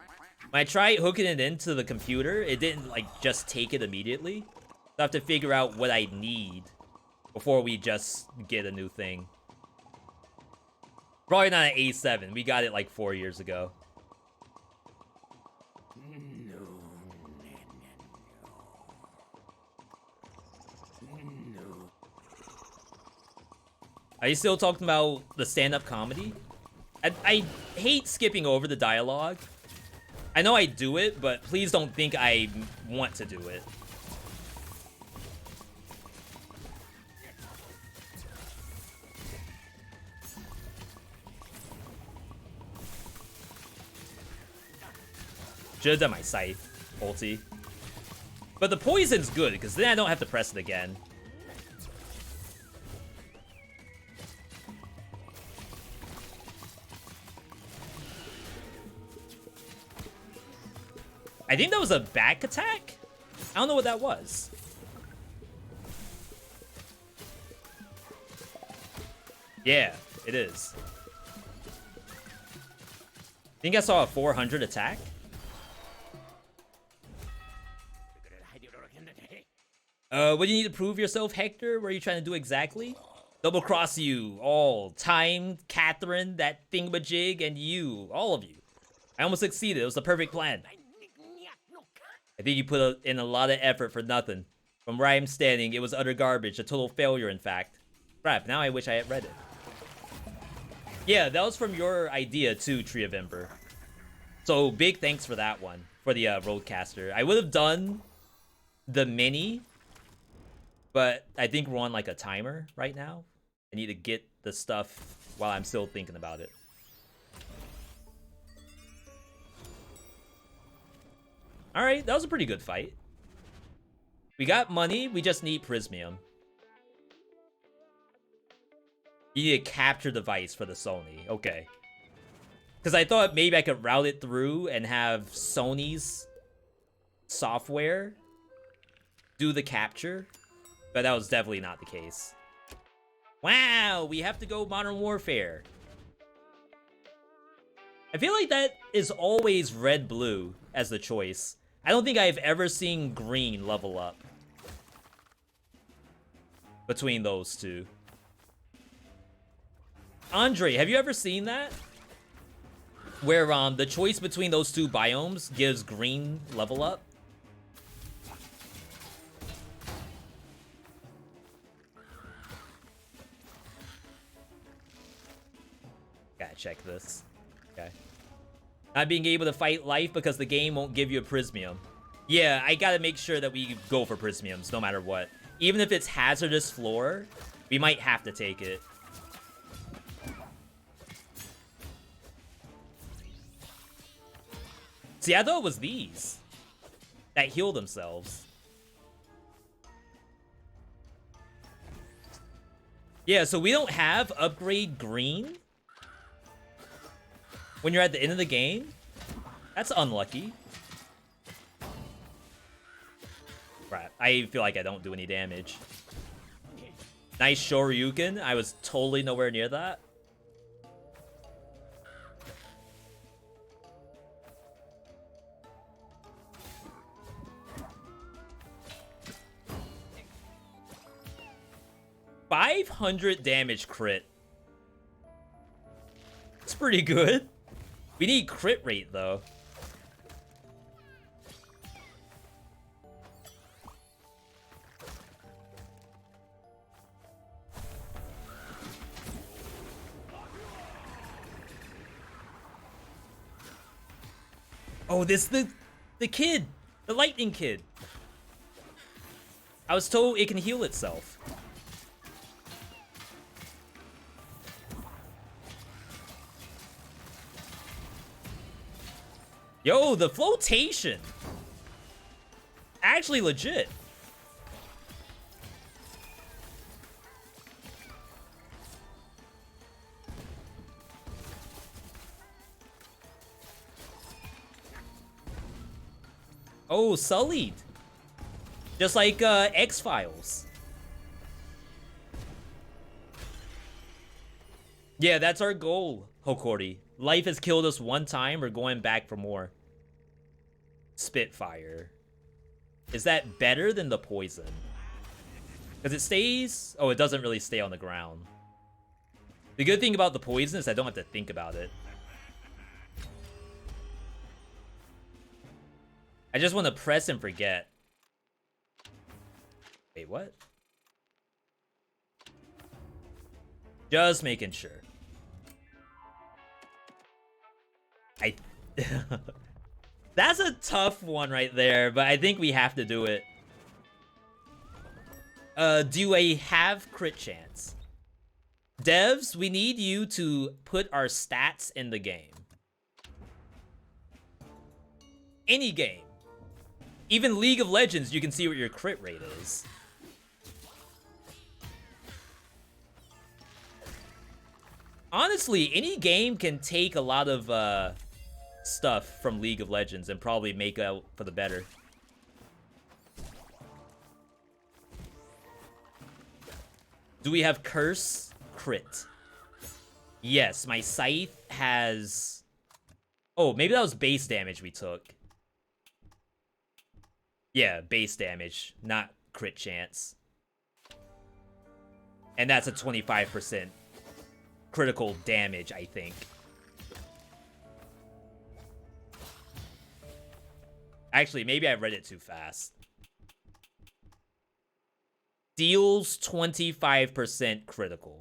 When I tried hooking it into the computer, it didn't like just take it immediately. So I have to figure out what I need before we just get a new thing. Probably not an A7. We got it like 4 years ago. Are you still talking about the stand-up comedy? I hate skipping over the dialogue. I know I do it, but please don't think I want to do it. Should have done my scythe ulti. But the poison's good, because then I don't have to press it again. I think that was a back attack? I don't know what that was. Yeah, it is. I think I saw a 400 attack. What do you need to prove yourself, Hector? What are you trying to do exactly? Double cross you, all. Time, Catherine, that thingamajig, and you. All of you. I almost succeeded. It was the perfect plan. I think you put in a lot of effort for nothing. From where I'm standing, it was utter garbage. A total failure, in fact. Crap, now I wish I had read it. Yeah, that was from your idea too, Tree of Ember. So, big thanks for that one. For the Roadcaster. I would have done the mini, but I think we're on like a timer right now. I need to get the stuff while I'm still thinking about it. Alright, that was a pretty good fight. We got money, we just need Prismium. You need to capture device for the Sony. Okay. Because I thought maybe I could route it through and have Sony's software do the capture. But that was definitely not the case. Wow, we have to go Modern Warfare. I feel like that is always red-blue as the choice. I don't think I've ever seen green level up between those two. Andre, have you ever seen that? Where the choice between those two biomes gives green level up? Gotta check this. Okay. Not being able to fight life because the game won't give you a Prismium. Yeah, I gotta make sure that we go for Prismiums no matter what. Even if it's hazardous floor, we might have to take it. See, I thought it was these that heal themselves. Yeah, so we don't have upgrade green when you're at the end of the game. That's unlucky. Right, I feel like I don't do any damage. Nice Shoryuken. I was totally nowhere near that. $500 damage crit. It's pretty good. We need crit rate though. Oh, this the kid, the lightning kid. I was told it can heal itself. Yo, the flotation. Actually legit. Oh, sullied. Just like X-Files. Yeah, that's our goal, Hokori. Life has killed us one time, we're going back for more. Spitfire. Is that better than the poison? Because it stays... Oh, it doesn't really stay on the ground. The good thing about the poison is I don't have to think about it. I just want to press and forget. Wait, what? Just making sure. That's a tough one right there, but I think we have to do it. Do I have crit chance? Devs, we need you to put our stats in the game. Any game. Even League of Legends, you can see what your crit rate is. Honestly, any game can take a lot of stuff from League of Legends and probably make out for the better. Do we have Curse crit? Yes, my Scythe has... Oh, maybe that was base damage we took. Yeah, base damage, not crit chance. And that's a 25% critical damage, I think. Actually, maybe I read it too fast. Deals 25% critical.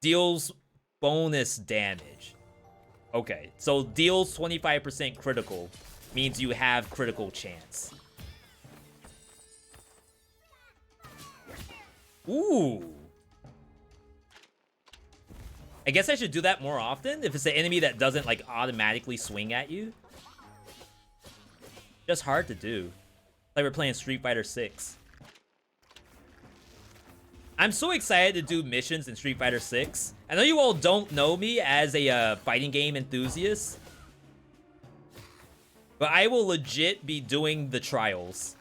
Deals bonus damage. Okay, so deals 25% critical means you have critical chance. Ooh. I guess I should do that more often if it's an enemy that doesn't like automatically swing at you. Just hard to do. Like we're playing Street Fighter 6. I'm so excited to do missions in Street Fighter 6. I know you all don't know me as a fighting game enthusiast, but I will legit be doing the trials.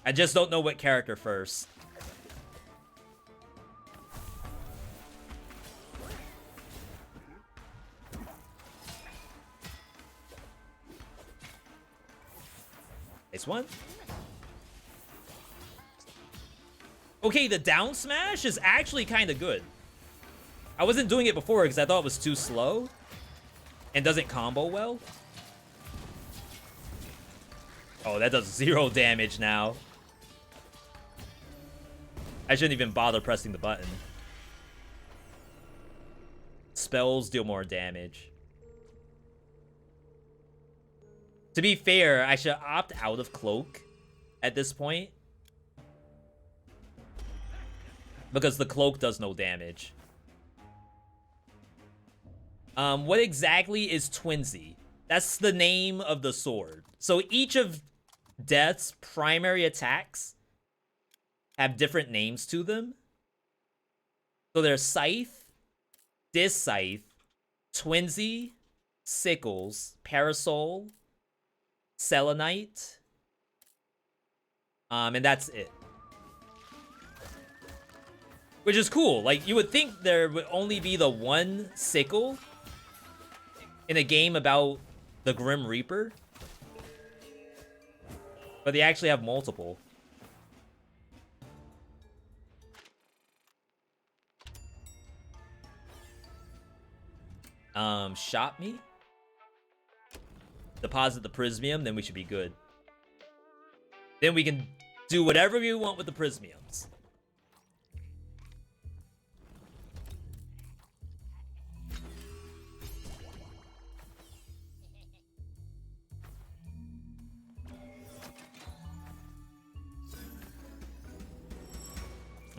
I just don't know what character first. Nice one. Okay, the down smash is actually kind of good. I wasn't doing it before because I thought it was too slow and doesn't combo well. Oh, that does 0 damage now. I shouldn't even bother pressing the button. Spells deal more damage. To be fair, I should opt out of Cloak at this point, because the Cloak does no damage. What exactly is Twinsy? That's the name of the sword. So each of Death's primary attacks have different names to them. So there's Scythe, Dis Scythe, Twinsy, Sickles, Parasol, Selenite, and that's it. Which is cool. Like, you would think there would only be the one sickle in a game about the Grim Reaper, but they actually have multiple. Shot me? Deposit the Prismium, then we should be good. Then we can do whatever we want with the Prismiums.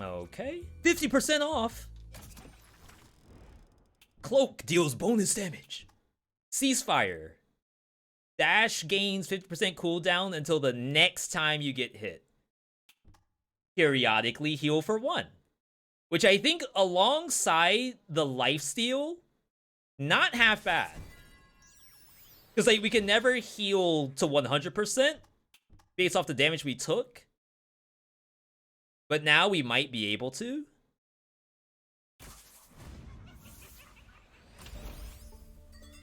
Okay. 50% off. Cloak deals bonus damage. Ceasefire. Dash gains 50% cooldown until the next time you get hit. Periodically heal for 1. Which I think alongside the lifesteal, not half bad. Because like we can never heal to 100% based off the damage we took. But now we might be able to.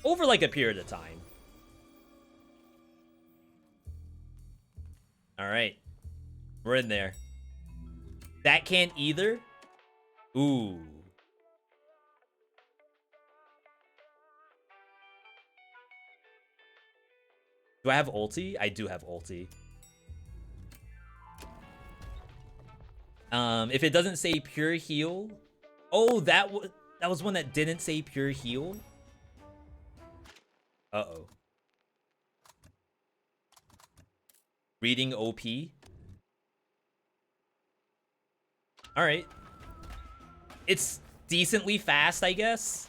over like a period of time. All right, we're in there. That can't either. Ooh. Do I have ulti? I do have ulti. If it doesn't say pure heal. Oh, that was one that didn't say pure heal. Uh-oh. Reading OP. All right. It's decently fast, I guess.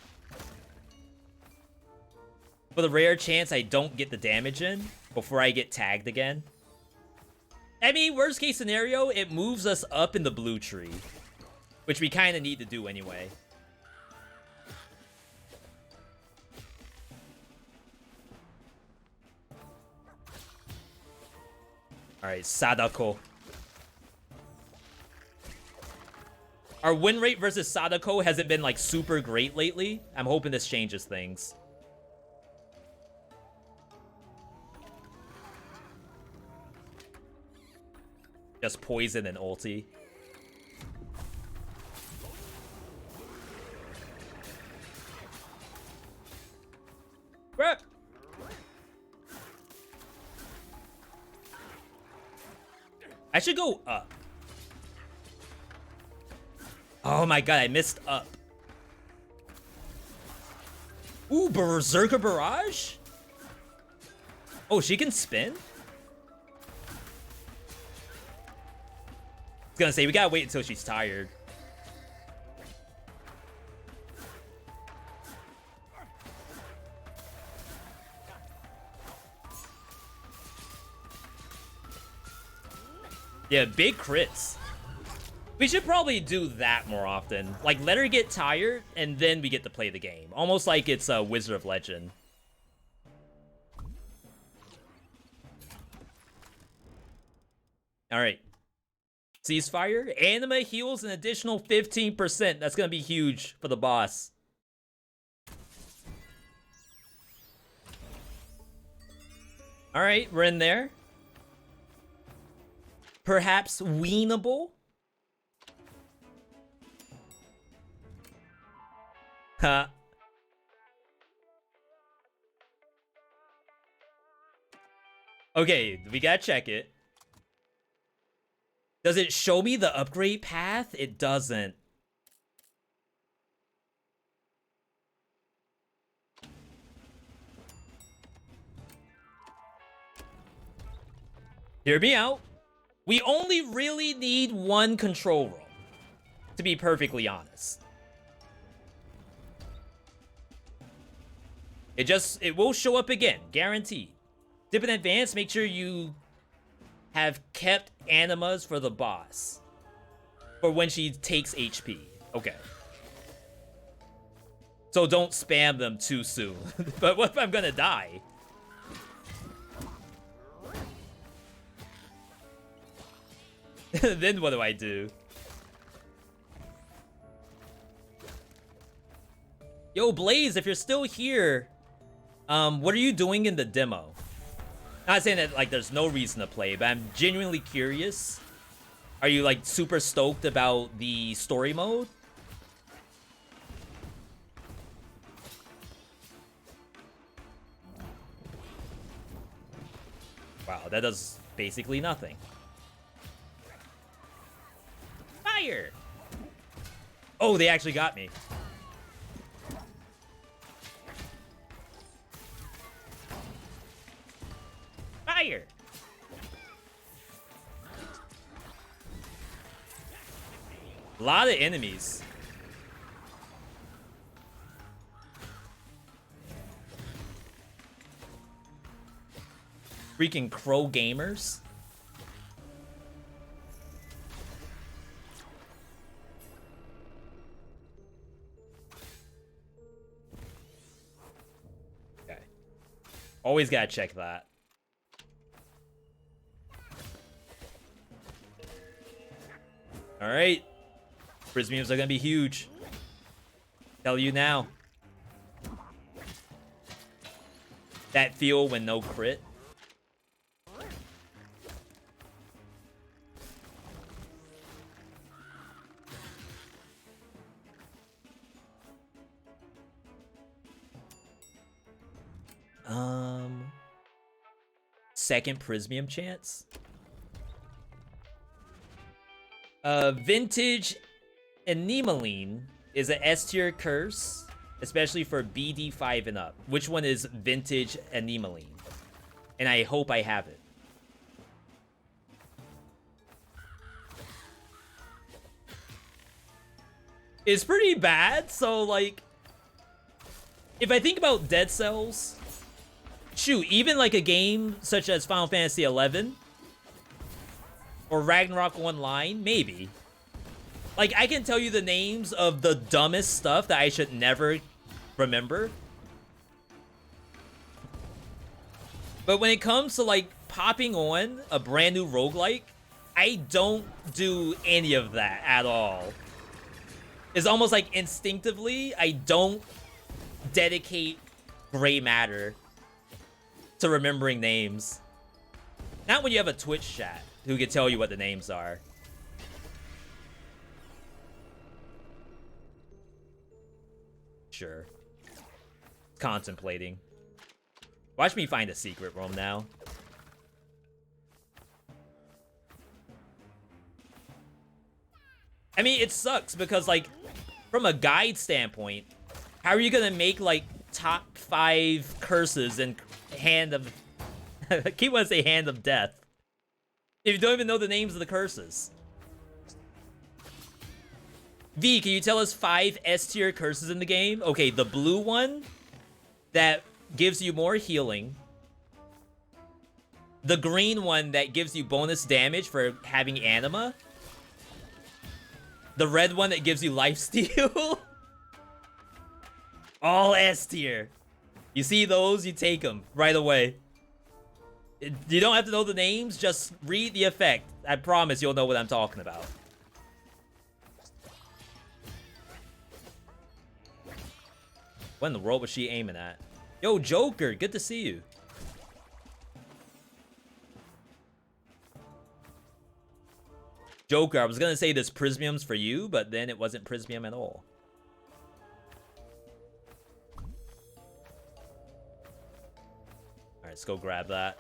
For the rare chance I don't get the damage in before I get tagged again. I mean, worst case scenario, it moves us up in the blue tree, which we kind of need to do anyway. All right, Sadako. Our win rate versus Sadako hasn't been like super great lately. I'm hoping this changes things. Just poison and ulti. Crap! I should go up. Oh my god, I missed up. Ooh, Berserker Barrage? Oh, she can spin? I was gonna say, we gotta wait until she's tired. Yeah, big crits. We should probably do that more often. Like, let her get tired, and then we get to play the game. Almost like it's a Wizard of Legend. Alright. Ceasefire. Anima heals an additional 15%. That's gonna be huge for the boss. Alright, we're in there. Perhaps winnable? Huh. Okay, we gotta check it. Does it show me the upgrade path? It doesn't. Hear me out. We only really need one control room, to be perfectly honest. It will show up again, guaranteed. Dip in advance, make sure you have kept animas for the boss. For when she takes HP. Okay. So don't spam them too soon. But what if I'm gonna die? Then what do I do? Yo, Blaze, if you're still here, what are you doing in the demo? Not saying that like there's no reason to play, but I'm genuinely curious. Are you like super stoked about the story mode? Wow, that does basically nothing. Fire! Oh, they actually got me. Fire! A lot of enemies. Freaking crow gamers. Okay. Always gotta check that. Alright. Prismiums are gonna be huge. Tell you now. That feel when no crit. Second Prismium chance. Vintage Anemoline is an S tier curse, especially for BD5 and up. Which one is Vintage Anemoline? And I hope I have it. It's pretty bad, so like, if I think about Dead Cells, shoot, even like a game such as Final Fantasy XI or Ragnarok Online, maybe. Like, I can tell you the names of the dumbest stuff that I should never remember. But when it comes to like popping on a brand new roguelike, I don't do any of that at all. It's almost like instinctively, I don't dedicate gray matter to remembering names. Not when you have a Twitch chat who can tell you what the names are. Sure. Contemplating. Watch me find a secret room now. I mean, it sucks because, like, from a guide standpoint, how are you gonna make, like, top 5 curses in Hand of... I keep wanting to say Hand of Death. If you don't even know the names of the curses. V, can you tell us 5 S-tier curses in the game? Okay, the blue one that gives you more healing. The green one that gives you bonus damage for having anima. The red one that gives you lifesteal. All S tier. You see those, you take them right away. You don't have to know the names, just read the effect. I promise you'll know what I'm talking about. What in the world was she aiming at? Yo, Joker, good to see you. Joker, I was gonna say this Prismium's for you, but then it wasn't Prismium at all. Alright, let's go grab that.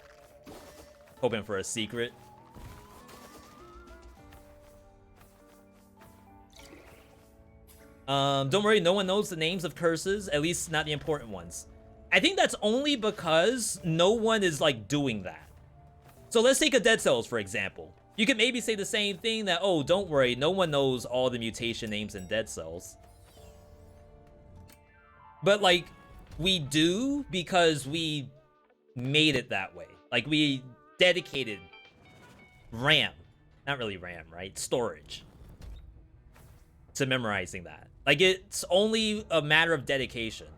Hoping for a secret. Don't worry, no one knows the names of curses, at least not the important ones. I think that's only because no one is, like, doing that. So let's take a Dead Cells, for example. You could maybe say the same thing that, oh, don't worry, no one knows all the mutation names in Dead Cells. But, like, we do because we made it that way. Like, we dedicated RAM. Not really RAM, right? Storage. To memorizing that. Like, it's only a matter of dedication.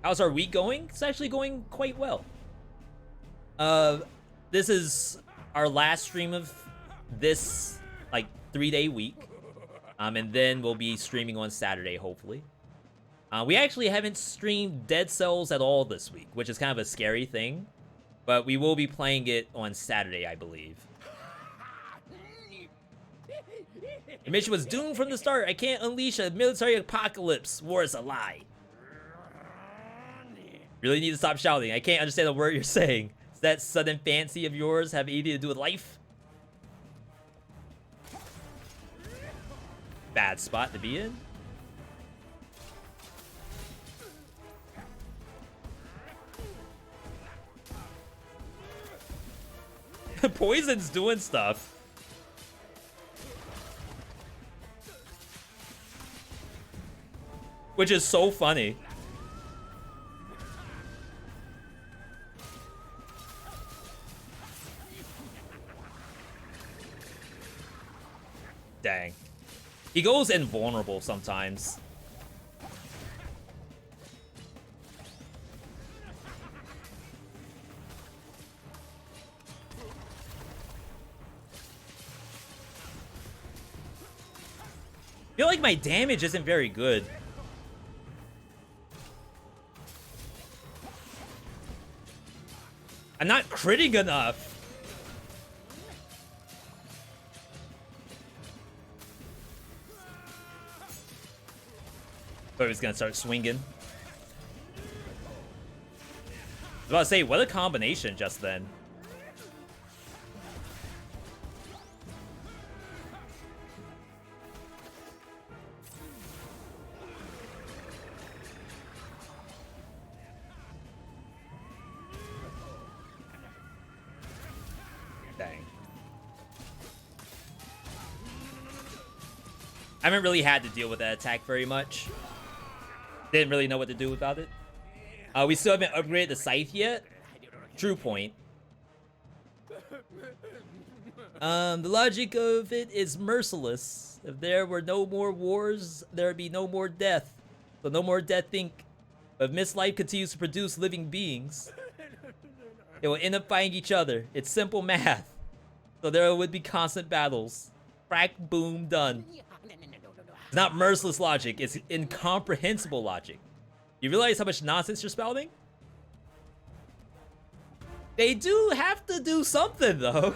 How's our week going? It's actually going quite well. This is our last stream of this, like, 3-day week. And then we'll be streaming on Saturday, hopefully. We actually haven't streamed Dead Cells at all this week, which is kind of a scary thing. But we will be playing it on Saturday, I believe. The mission was doomed from the start. I can't unleash a military apocalypse. War is a lie. Really need to stop shouting. I can't understand a word you're saying. Does that sudden fancy of yours have anything to do with life? Bad spot to be in. Poison's doing stuff. Which is so funny. Dang. He goes invulnerable sometimes. I feel like my damage isn't very good. I'm not critting enough. But he's gonna start swinging. I was about to say, what a combination just then. Dang. I haven't really had to deal with that attack very much. Didn't really know what to do about it. We still haven't upgraded the scythe yet. True point. The logic of it is merciless. If there were no more wars, there would be no more death. So no more death Inc. But if Miss Life continues to produce living beings, they will end up fighting each other. It's simple math. So there would be constant battles. Crack, boom, done. It's not merciless logic, it's incomprehensible logic. You realize how much nonsense you're spouting? They do have to do something, though.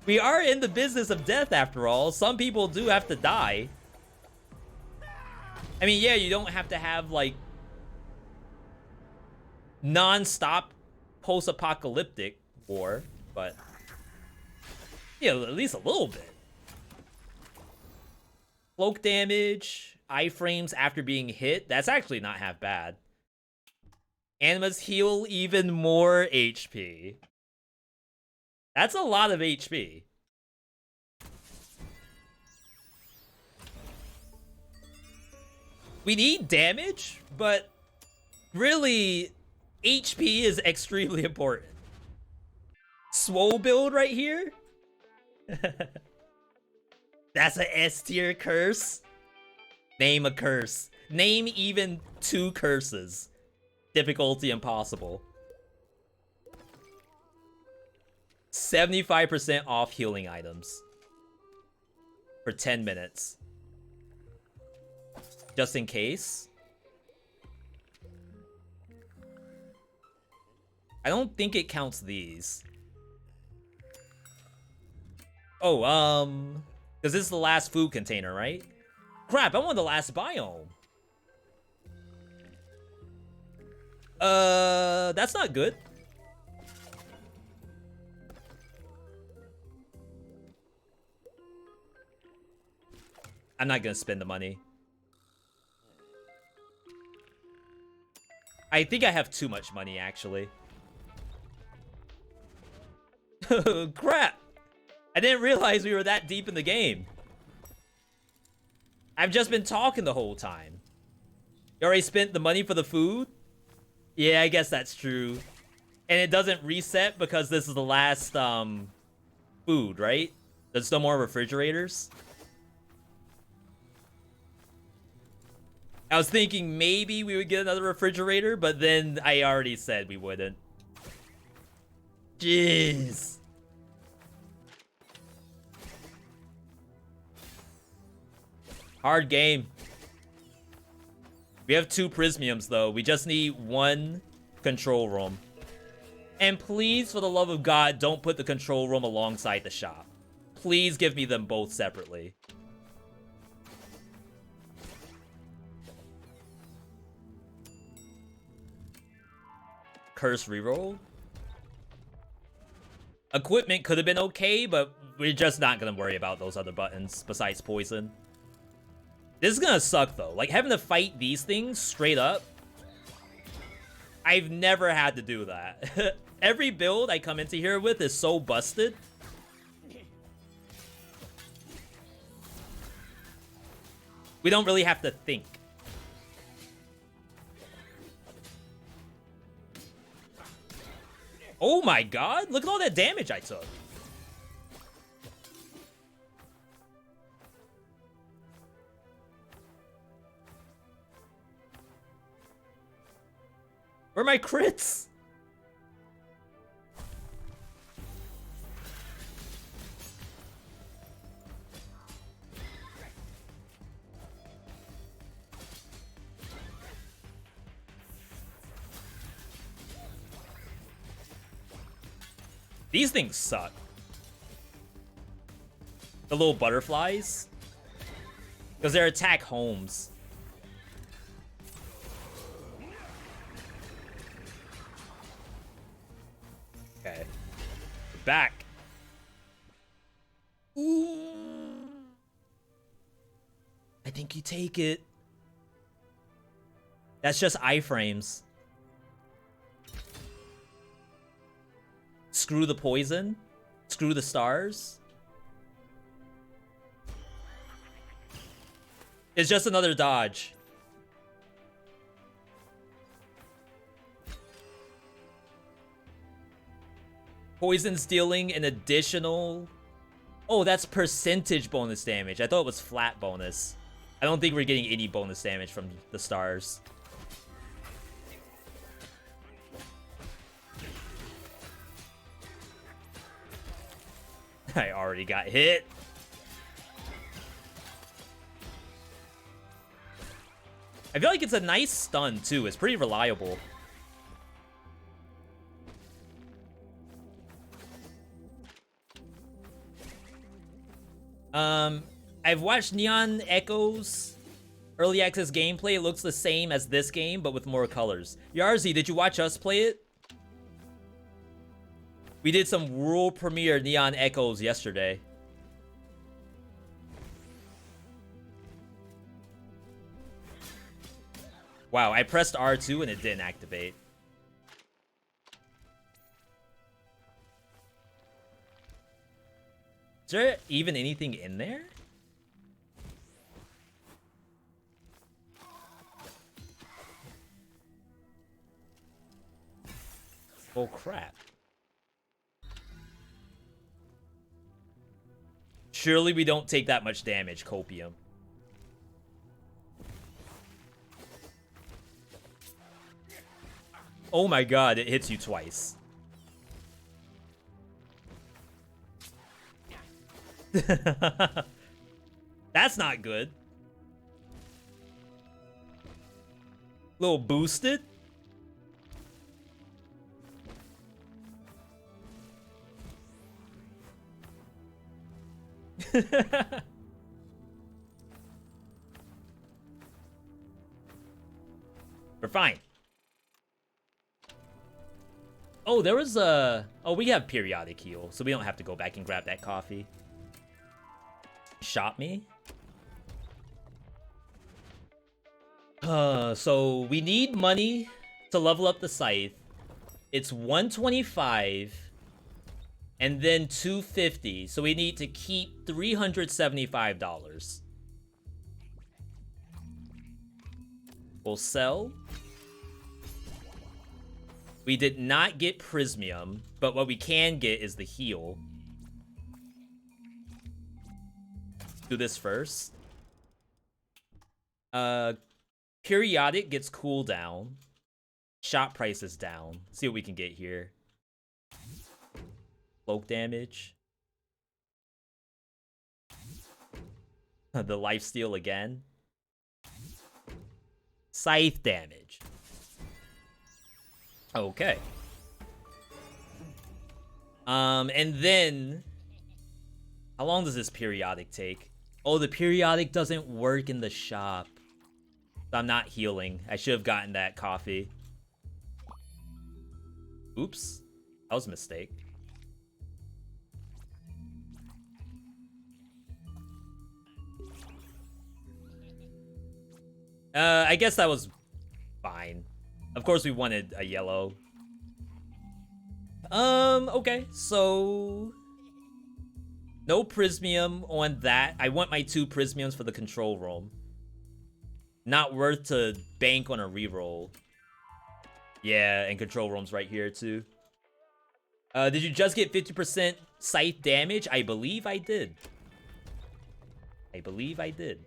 We are in the business of death, after all. Some people do have to die. I mean, yeah, you don't have to have, like, non-stop post-apocalyptic war, but, yeah, at least a little bit. Cloak damage, iframes after being hit. That's actually not half bad. Animas heal even more HP. That's a lot of HP. We need damage, but really, HP is extremely important. Swole build right here? That's an S tier curse. Name a curse. Name even 2 curses. Difficulty impossible. 75% off healing items. For 10 minutes. Just in case. I don't think it counts these. Oh, because this is the last food container, right? Crap, I want the last biome. That's not good. I'm not gonna spend the money. I think I have too much money, actually. Crap! I didn't realize we were that deep in the game. I've just been talking the whole time. You already spent the money for the food? Yeah, I guess that's true. And it doesn't reset because this is the last, food, right? There's no more refrigerators? I was thinking maybe we would get another refrigerator, but then I already said we wouldn't. Jeez. Hard game. We have 2 prismiums, though. We just need 1 control room. And please, for the love of God, don't put the control room alongside the shop. Please give me them both separately. Curse reroll. Equipment could have been okay, but we're just not going to worry about those other buttons besides poison. This is gonna suck, though. Like, having to fight these things straight up. I've never had to do that. Every build I come into here with is so busted. We don't really have to think. Oh my god, look at all that damage I took. Where are my crits? These things suck. The little butterflies. Because they're attack homes. Okay. We're back. Ooh. I think you take it. That's just iframes. Screw the poison. Screw the stars. It's just another dodge. Poison's dealing an additional... Oh, that's percentage bonus damage. I thought it was flat bonus. I don't think we're getting any bonus damage from the stars. I already got hit. I feel like it's a nice stun, too. It's pretty reliable. I've watched Neon Echoes early access gameplay. It looks the same as this game, but with more colors. Yarzi, did you watch us play it? We did some world premiere Neon Echoes yesterday. Wow, I pressed R2 and it didn't activate. Is there even anything in there? Oh crap. Surely we don't take that much damage, Copium. Oh my god, it hits you twice. That's not good. Little boosted. We're fine. Oh, there was a... Oh, we have periodic heal, so we don't have to go back and grab that coffee. Shot me? So we need money to level up the scythe. It's 125 and then 250, so we need to keep $375. We'll sell. We did not get Prismium, but what we can get is the heal. Do this first. Periodic gets cooldown. Shot price is down. See what we can get here. Cloak damage. The lifesteal again. Scythe damage. Okay. And then... How long does this periodic take? Oh, the periodic doesn't work in the shop. So I'm not healing. I should have gotten that coffee. Oops. That was a mistake. I guess that was fine. Of course we wanted a yellow. Okay, so... No Prismium on that. I want my 2 Prismiums for the control room. Not worth to bank on a reroll. Yeah, and control room's right here too. Did you just get 50% scythe damage? I believe I did. I believe I did.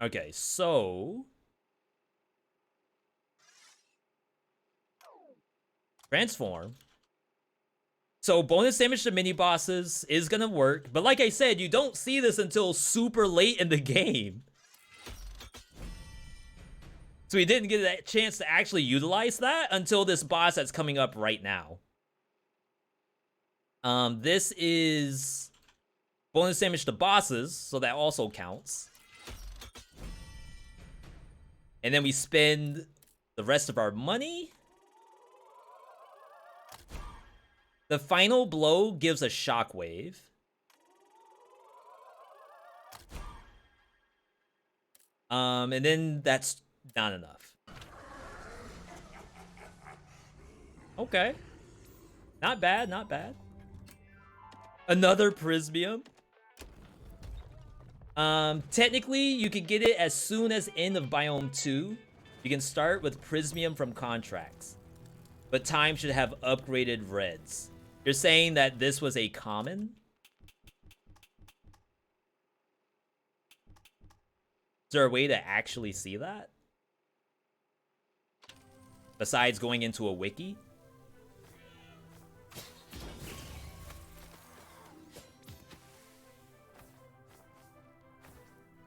Okay, so... Transform. So bonus damage to mini bosses is gonna work, but like I said, you don't see this until super late in the game. So we didn't get that chance to actually utilize that until this boss that's coming up right now. This is bonus damage to bosses, so that also counts. And then we spend the rest of our money. The final blow gives a shockwave. And then that's not enough. Okay. Not bad, not bad. Another Prismium. Technically, you could get it as soon as end of Biome 2. You can start with Prismium from contracts. But time should have upgraded reds. You're saying that this was a common? Is there a way to actually see that? Besides going into a wiki?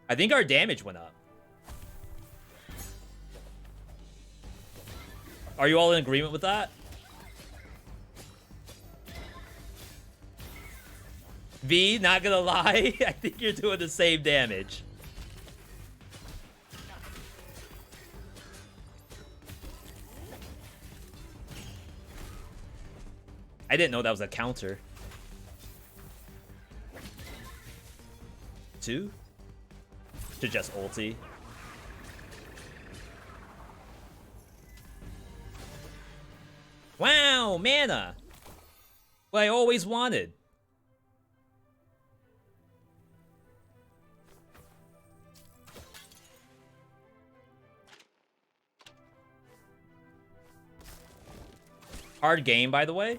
I think our damage went up. Are you all in agreement with that? V, not gonna lie, I think you're doing the same damage. I didn't know that was a counter. 2? To just ulti. Wow, mana! What I always wanted. Hard game, by the way.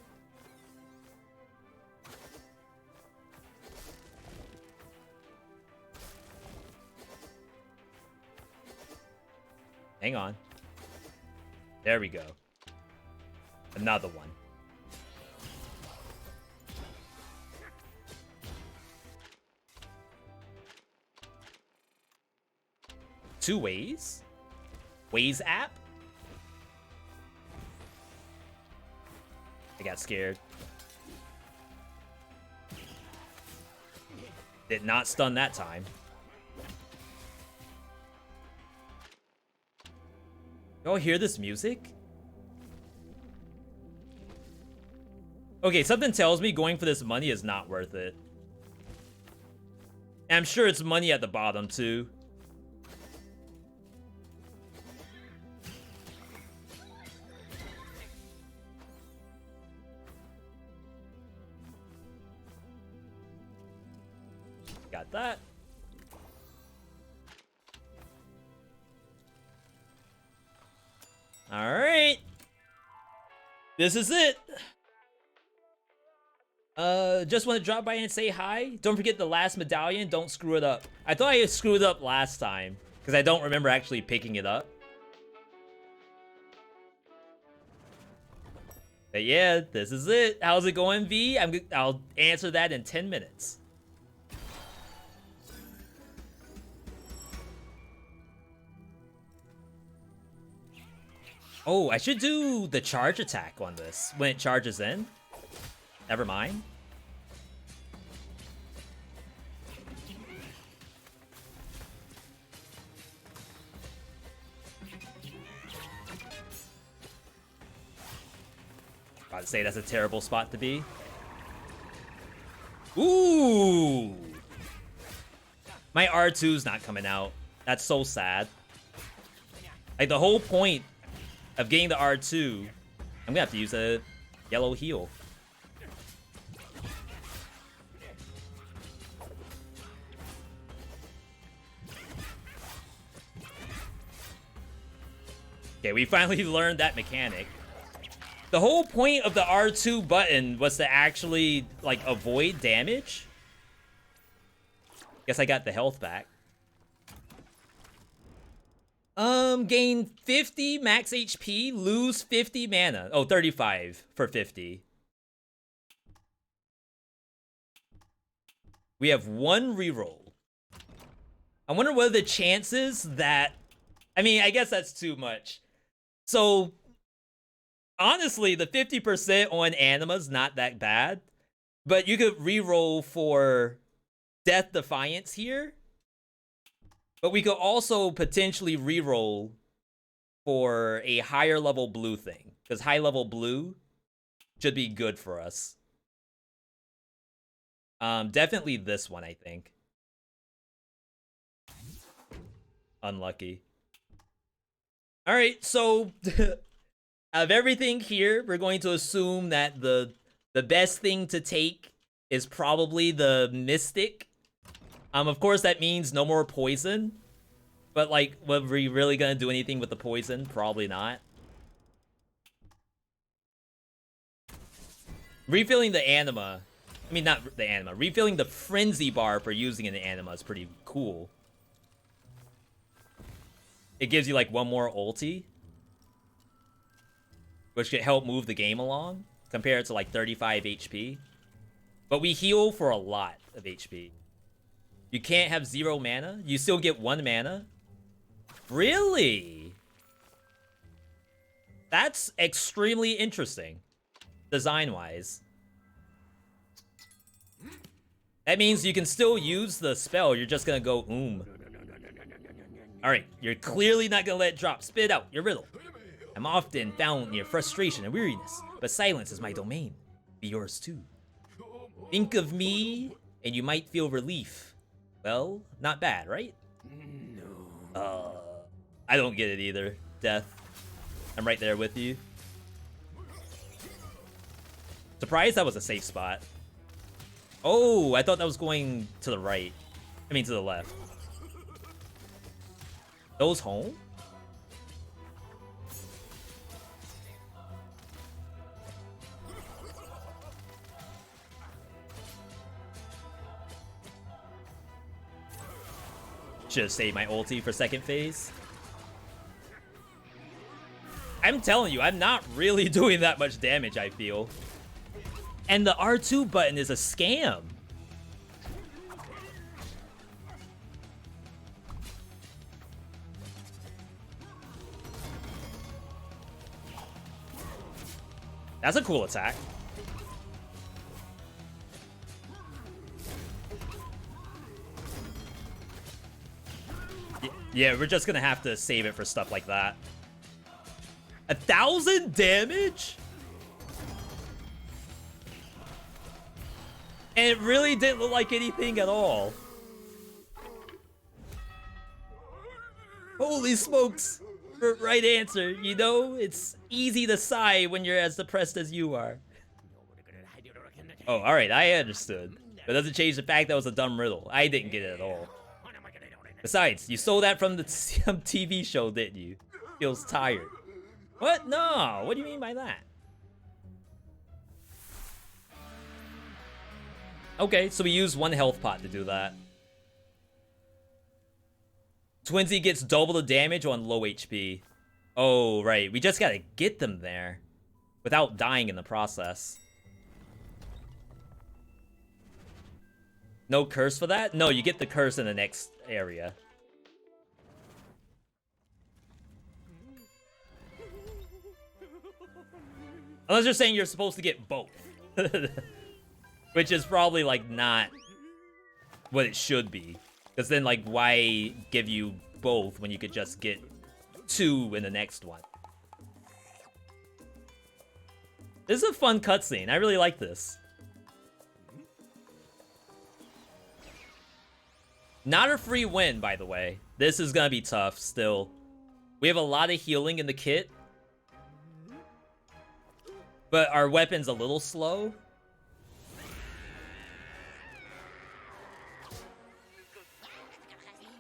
Hang on. There we go. Another one. Two ways? Ways app? I got scared. Did not stun that time. Y'all hear this music? Okay, something tells me going for this money is not worth it. And I'm sure it's money at the bottom, too. Got that. Alright. This is it. Just want to drop by and say hi. Don't forget the last medallion. Don't screw it up. I thought I screwed it up last time because I don't remember actually picking it up. But yeah, this is it. How's it going, V? I'll answer that in 10 minutes. Oh, I should do the charge attack on this when it charges in. Never mind. About to say that's a terrible spot to be. Ooh! My R2's not coming out. That's so sad. Like, the whole point of getting the R2, I'm gonna have to use a yellow heal. Okay, we finally learned that mechanic. The whole point of the R2 button was to actually, like, avoid damage. Guess I got the health back. Gain 50 max HP, lose 50 mana. Oh, 35 for 50. We have one reroll. I wonder what are the chances that... I mean, I guess that's too much. So, honestly, the 50% on Anima's not that bad. But you could reroll for Death Defiance here. But we could also potentially reroll for a higher level blue thing. Because high level blue should be good for us. Definitely this one, I think. Unlucky. Alright, so out of everything here, we're going to assume that the best thing to take is probably the Mystic. Of course, that means no more poison. But, like, were we really gonna do anything with the poison? Probably not. Refilling the Anima. I mean, not the Anima. Refilling the Frenzy bar for using an Anima is pretty cool. It gives you, like, one more ulti. Which could help move the game along. Compared to, like, 35 HP. But we heal for a lot of HP. You can't have 0 mana. You still get 1 mana. Really? That's extremely interesting. Design-wise. That means you can still use the spell. You're just gonna go Alright, you're clearly not gonna let it drop. Spit out your riddle. I'm often found near frustration and weariness, but silence is my domain. Be yours too. Think of me, and you might feel relief. Well, not bad, right? No. I don't get it either. Death. I'm right there with you. Surprised that was a safe spot. Oh, I thought that was going to the right. I mean, to the left. Those home? Should have saved my ulti for second phase. I'm telling you, I'm not really doing that much damage, I feel. And the R2 button is a scam. That's a cool attack. Yeah, we're just gonna have to save it for stuff like that. 1,000 damage? And it really didn't look like anything at all. Holy smokes. Right answer. You know, it's easy to sigh when you're as depressed as you are. Oh, alright, I understood. But it doesn't change the fact that was a dumb riddle. I didn't get it at all. Besides, you stole that from the some TV show, didn't you? Feels tired. What? No, what do you mean by that? Okay, so we use 1 health pot to do that. Twinsy gets double the damage on low HP. Oh, right. We just gotta get them there without dying in the process. No curse for that? No, you get the curse in the next area. Unless you're saying you're supposed to get both. Which is probably, like, not what it should be. Because then, like, why give you both when you could just get 2 in the next one? This is a fun cutscene. I really like this. Not a free win, by the way. This is gonna be tough, still. We have a lot of healing in the kit. But our weapon's a little slow.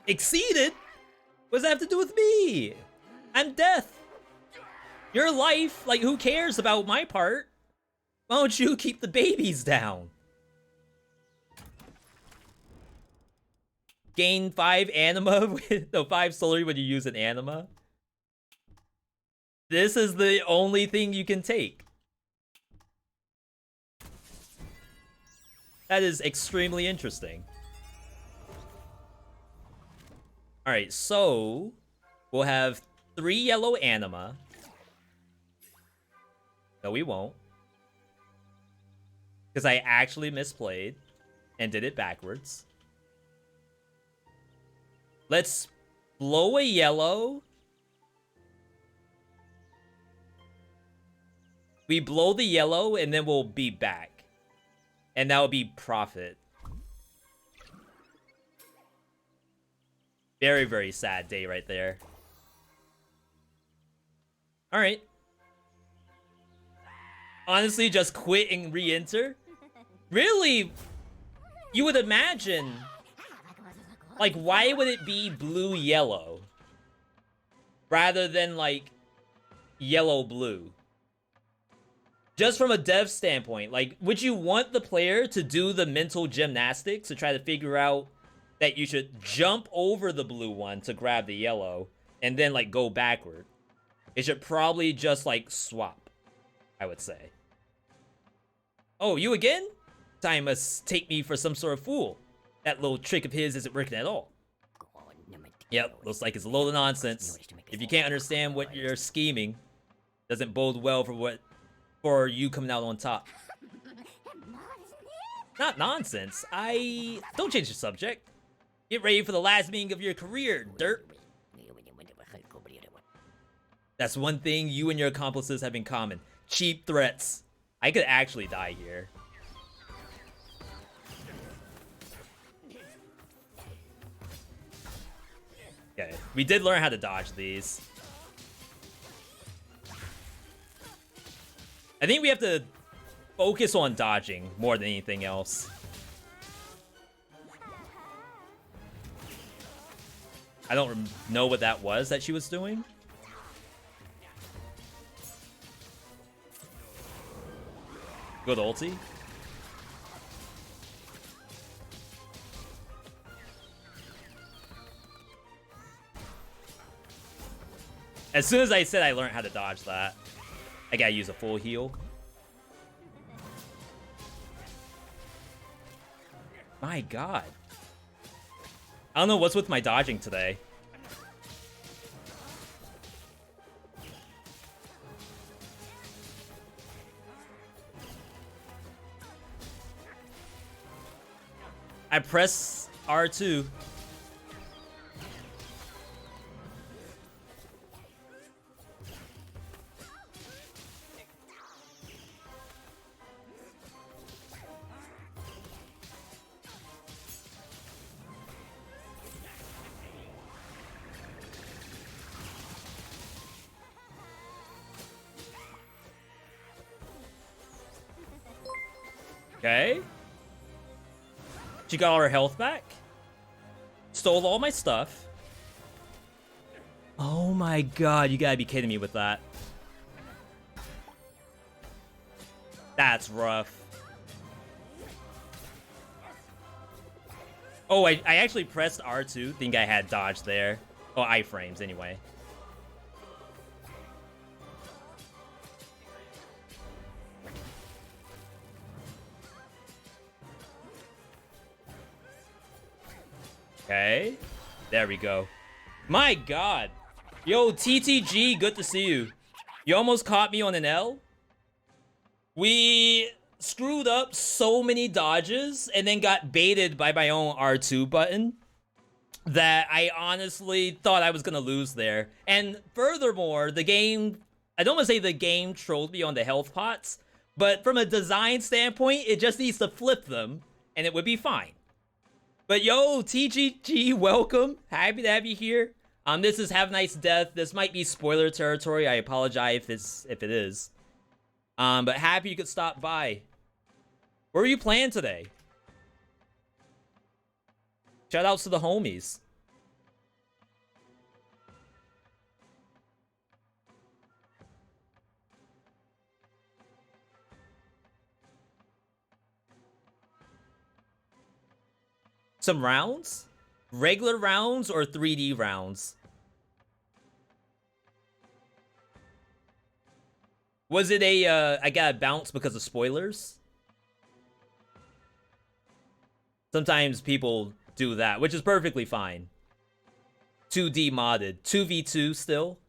Exceeded? What does that have to do with me? I'm death. Your life, like, who cares about my part? Why don't you keep the babies down? Gain 5 anima, no, 5 solar when you use an anima. This is the only thing you can take. That is extremely interesting. Alright, so we'll have 3 yellow anima. No, we won't. Because I actually misplayed and did it backwards. Let's blow a yellow. We blow the yellow and then we'll be back. And that will be profit. Very, very sad day right there. Alright. Honestly, just quit and re-enter? Really? You would imagine... Like, why would it be blue-yellow? Rather than, like, yellow-blue? Just from a dev standpoint, like, would you want the player to do the mental gymnastics to try to figure out that you should jump over the blue one to grab the yellow and then, like, go backward? It should probably just, like, swap, I would say. Oh, you again? Time must take me for some sort of fool. That little trick of his isn't working at all. Yep, looks like it's a load of nonsense. If you can't understand what you're scheming, doesn't bode well for you coming out on top. Not nonsense. Don't change the subject. Get ready for the last meeting of your career, dirt. That's one thing you and your accomplices have in common. Cheap threats. I could actually die here. Okay, we did learn how to dodge these. I think we have to focus on dodging more than anything else. I don't know what that was that she was doing. Good ulti. As soon as I said I learned how to dodge that, I gotta use a full heal. My god. I don't know what's with my dodging today. I press R2. Okay. She got all her health back. Stole all my stuff. Oh my god, you gotta be kidding me with that. That's rough. Oh, I actually pressed R2. Think I had dodge there. Oh, iframes anyway. Okay. There we go. My god. Yo, TTG, good to see you. You almost caught me on an L. We screwed up so many dodges and then got baited by my own R2 button that I honestly thought I was going to lose there. And furthermore, the game... I don't want to say the game trolled me on the health pots, but from a design standpoint, it just needs to flip them and it would be fine. But yo, TGG, welcome. Happy to have you here. This is Have a Nice Death. This might be spoiler territory. I apologize if it is. But happy you could stop by. Where are you playing today? Shout outs to the homies. Some rounds? Regular rounds or 3D rounds? Was it a, I got a bounce because of spoilers? Sometimes people do that, which is perfectly fine. 2D modded. 2v2 still.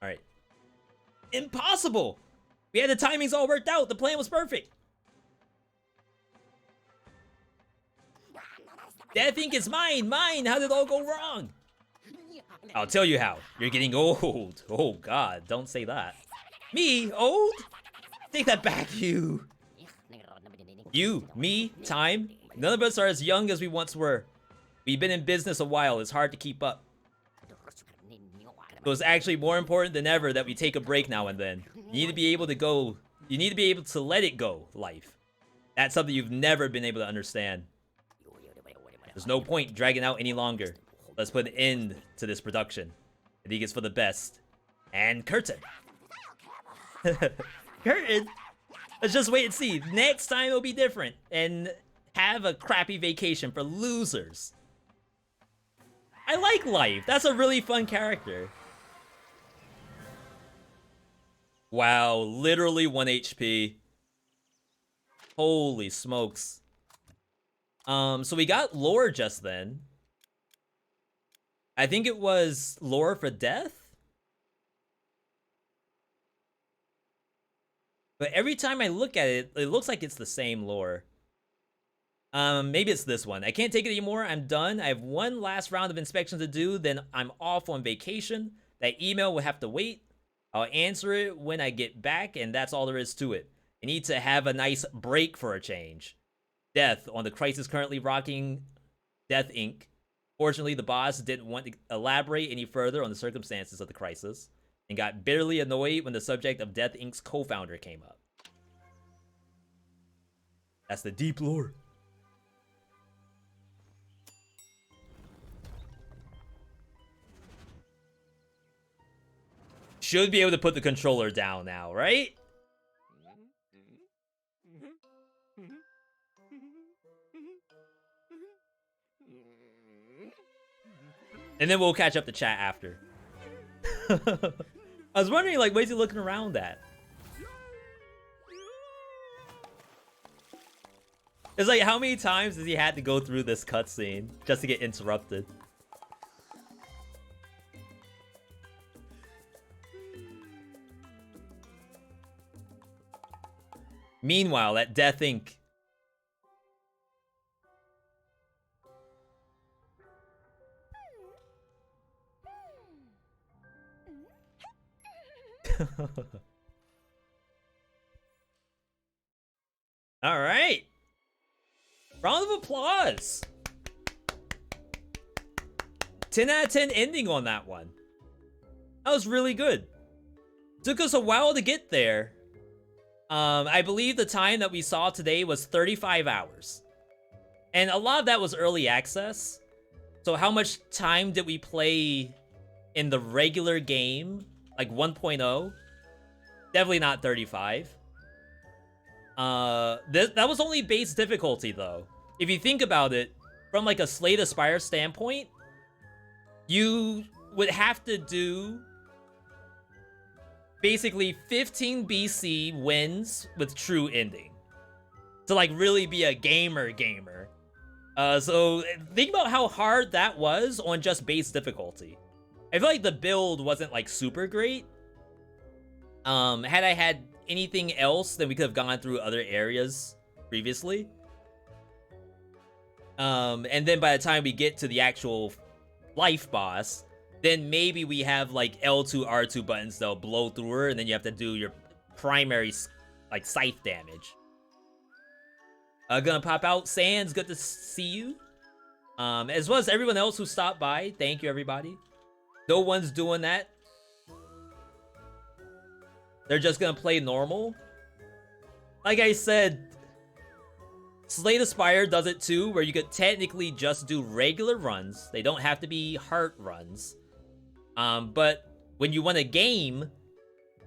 Alright. Impossible! We had the timings all worked out. The plan was perfect. Death Inc. is mine! Mine! How did it all go wrong? I'll tell you how. You're getting old. Oh god, don't say that. Me? Old? Take that back, you. You, me, time. None of us are as young as we once were. We've been in business a while. It's hard to keep up. So it's actually more important than ever that we take a break now and then. You need to be able to go. You need to be able to let it go, life. That's something you've never been able to understand. There's no point dragging out any longer. Let's put an end to this production. I think it's for the best. And curtain. Curtain? Let's just wait and see. Next time it'll be different. And have a crappy vacation for losers. I like Life. That's a really fun character. Wow, literally 1 HP. Holy smokes. So we got lore just then. I think it was lore for death? But every time I look at it, it looks like it's the same lore. Maybe it's this one. I can't take it anymore. I'm done. I have one last round of inspections to do, then I'm off on vacation. That email will have to wait. I'll answer it when I get back, and that's all there is to it. I need to have a nice break for a change. Death on the crisis currently rocking Death Inc. Fortunately, the boss didn't want to elaborate any further on the circumstances of the crisis, and got bitterly annoyed when the subject of Death Inc.'s co-founder came up. That's the deep lore. Should be able to put the controller down now, right? And then we'll catch up the chat after. I was wondering, like, where's he looking around at? It's like, how many times has he had to go through this cutscene just to get interrupted? Meanwhile, at Death Inc. All right. Round of applause. 10 out of 10 ending on that one. That was really good. Took us a while to get there. I believe the time that we saw today was 35 hours. And a lot of that was early access. So how much time did we play in the regular game? Like 1.0? Definitely not 35. That was only base difficulty, though. If you think about it, from like a Slay the Spire standpoint, you would have to do basically 15 BC wins with true ending to like really be a gamer. So think about how hard that was on just base difficulty. I feel like the build wasn't like super great. Had I had anything else, then we could have gone through other areas previously. And then by the time we get to the actual life boss, then maybe we have like L2, R2 buttons that'll blow through her, and then you have to do your primary like scythe damage. Gonna pop out. Sans, good to see you. As well as everyone else who stopped by. Thank you, everybody. No one's doing that. They're just gonna play normal. Like I said, Slay the Spire does it too, where you could technically just do regular runs. They don't have to be heart runs. But when you want a game,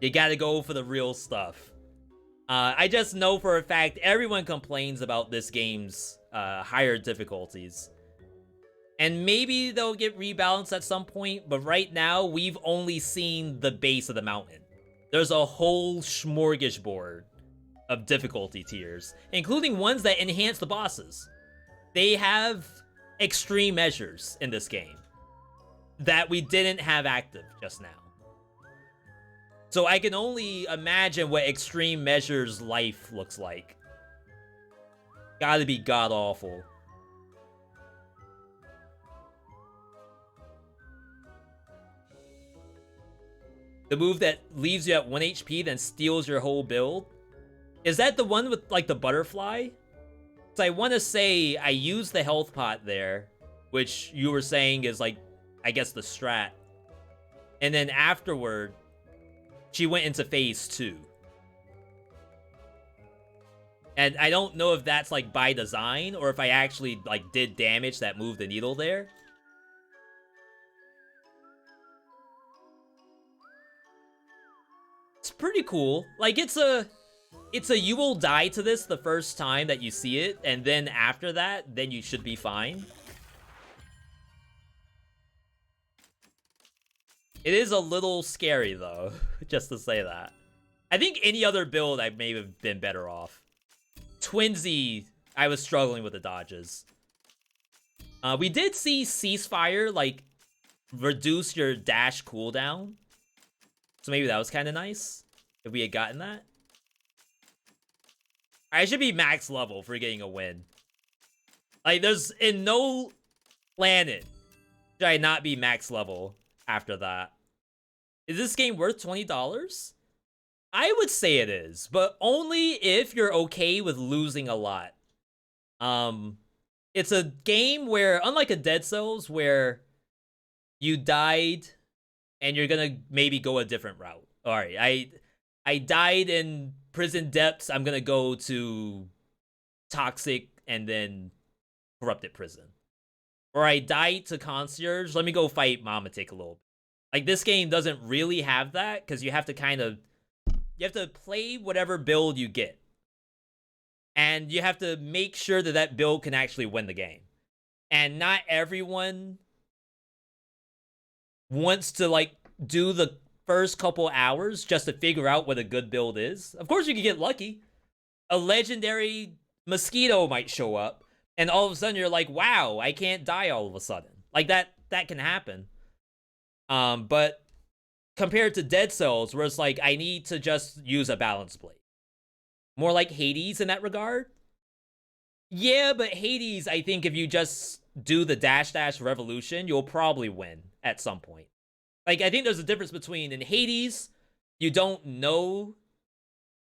you gotta go for the real stuff. I just know for a fact everyone complains about this game's higher difficulties. And maybe they'll get rebalanced at some point, but right now we've only seen the base of the mountain. There's a whole smorgasbord of difficulty tiers, including ones that enhance the bosses. They have extreme measures in this game that we didn't have active just now. So I can only imagine what extreme measures life looks like. Gotta be god-awful. The move that leaves you at 1 HP then steals your whole build? Is that the one with, like, the butterfly? So I want to say I used the health pot there, which you were saying is, like, I guess the strat. And then afterward, she went into phase 2. And I don't know if that's, like, by design, or if I actually, like, did damage that moved the needle there. It's pretty cool. Like, it's a you will die to this the first time that you see it, and then after that, then you should be fine. It is a little scary, though, just to say that. I think any other build, I may have been better off. Twinsy, I was struggling with the dodges. We did see Ceasefire, like, reduce your dash cooldown. So maybe that was kind of nice, if we had gotten that. I should be max level for getting a win. Like, there's, in no planet should I not be max level after that. Is this game worth $20? I would say it is, but only if you're okay with losing a lot. It's a game where, unlike a Dead Cells, where you died and you're gonna maybe go a different route. Alright, I died in Prison Depths, I'm gonna go to Toxic and then Corrupted Prison. Or I died to Concierge, let me go fight Mamatic a little bit. Like, this game doesn't really have that, because you have to kind of... You have to play whatever build you get. And you have to make sure that that build can actually win the game. And not everyone wants to, like, do the first couple hours just to figure out what a good build is. Of course, you can get lucky. A legendary mosquito might show up, and all of a sudden you're like, wow, I can't die all of a sudden. Like, that can happen. But compared to Dead Cells, where it's like, I need to just use a balance blade. More like Hades in that regard. Yeah, but Hades, I think if you just do the dash revolution, you'll probably win at some point. Like, I think there's a difference between, in Hades, you don't know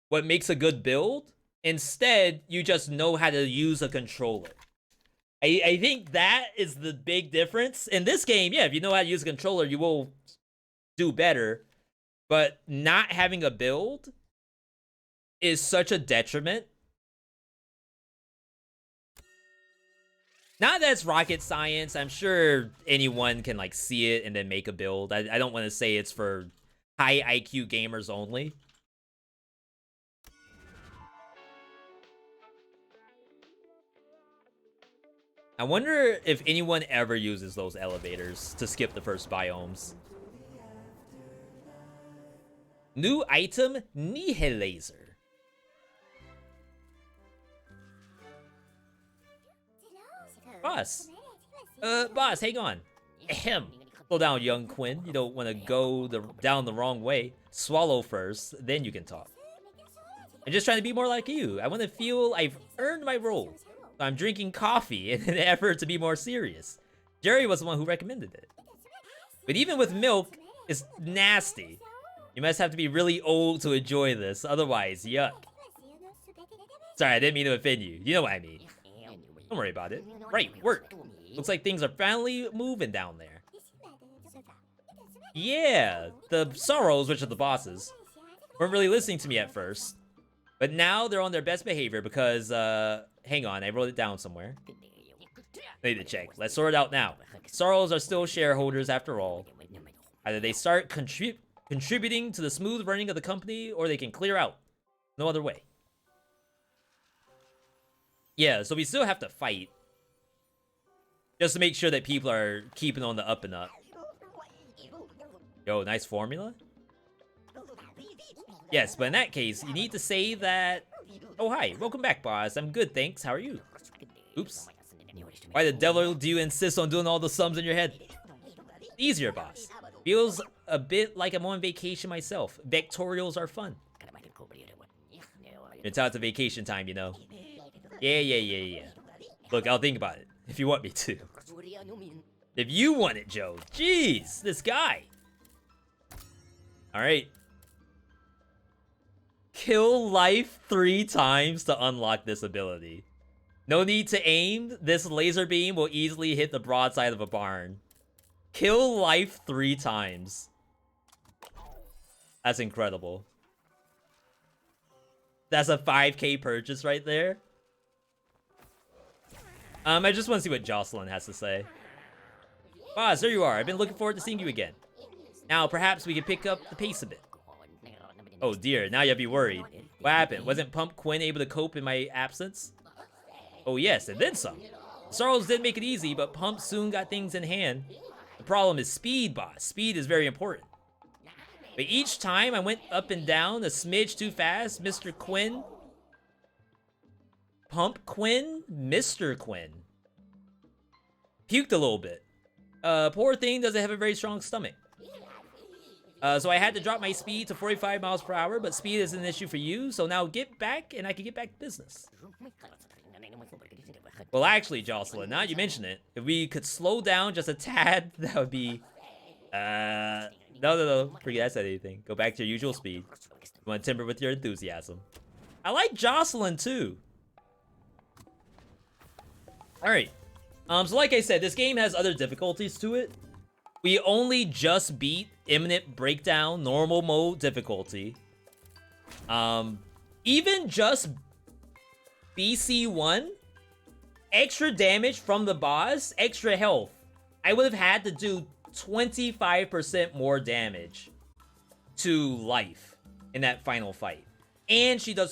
what makes a good build. Instead, you just know how to use a controller. I think that is the big difference. In this game, yeah, if you know how to use a controller, you will do better. But not having a build is such a detriment. Not that it's rocket science. I'm sure anyone can, like, see it and then make a build. I don't want to say it's for high IQ gamers only. I wonder if anyone ever uses those elevators to skip the first biomes. New item, Nihilizer. Boss. Boss, hang on. Ahem. Slow down, young Quinn. You don't want to go down the wrong way. Swallow first, then you can talk. I'm just trying to be more like you. I want to feel I've earned my role. I'm drinking coffee in an effort to be more serious. Jerry was the one who recommended it. But even with milk, it's nasty. You must have to be really old to enjoy this, otherwise, yuck. Sorry, I didn't mean to offend you. You know what I mean. Don't worry about it. Right, work. Looks like things are finally moving down there. Yeah, the Sorrows, which are the bosses, weren't really listening to me at first. But now they're on their best behavior because, hang on, I wrote it down somewhere. I need to check. Let's sort it out now. Sorrows are still shareholders after all. Either they start contributing to the smooth running of the company, or they can clear out. No other way. Yeah, so we still have to fight. Just to make sure that people are keeping on the up and up. Yo, nice formula. Yes, but in that case, you need to say that Oh, hi. Welcome back, boss. I'm good, thanks. How are you? Oops. Why the devil do you insist on doing all the sums in your head? Easier, boss. Feels a bit like I'm on vacation myself. Vectorials are fun. It's out to vacation time, you know. Yeah. Look, I'll think about it, if you want me to. If you want it, Joe. Jeez, this guy. Alright. Kill life 3 times to unlock this ability. No need to aim. This laser beam will easily hit the broadside of a barn. Kill life 3 times. That's incredible. That's a 5K purchase right there. I just want to see what Jocelyn has to say. Boss, there you are. I've been looking forward to seeing you again. Now, perhaps we can pick up the pace a bit. Oh dear, now you'll be worried. What happened? Wasn't Pump Quinn able to cope in my absence? Oh yes, and then some. Sorrows didn't make it easy, but Pump soon got things in hand. The problem is speed, boss. Speed is very important. But each time I went up and down a smidge too fast, Mr. Quinn... Pump Quinn? Mr. Quinn. Puked a little bit. Poor thing doesn't have a very strong stomach. So I had to drop my speed to 45 miles per hour, but speed is an issue for you, so now get back and I can get back to business. Well, actually, Jocelyn, now you mention it, if we could slow down just a tad, that would be... No. Forget I said anything. Go back to your usual speed. You want to timber with your enthusiasm. I like Jocelyn, too. Alright. So like I said, this game has other difficulties to it. We only just beat Imminent Breakdown normal mode difficulty. Even just BC1, extra damage from the boss, extra health. I would have had to do 25% more damage to life in that final fight. And she does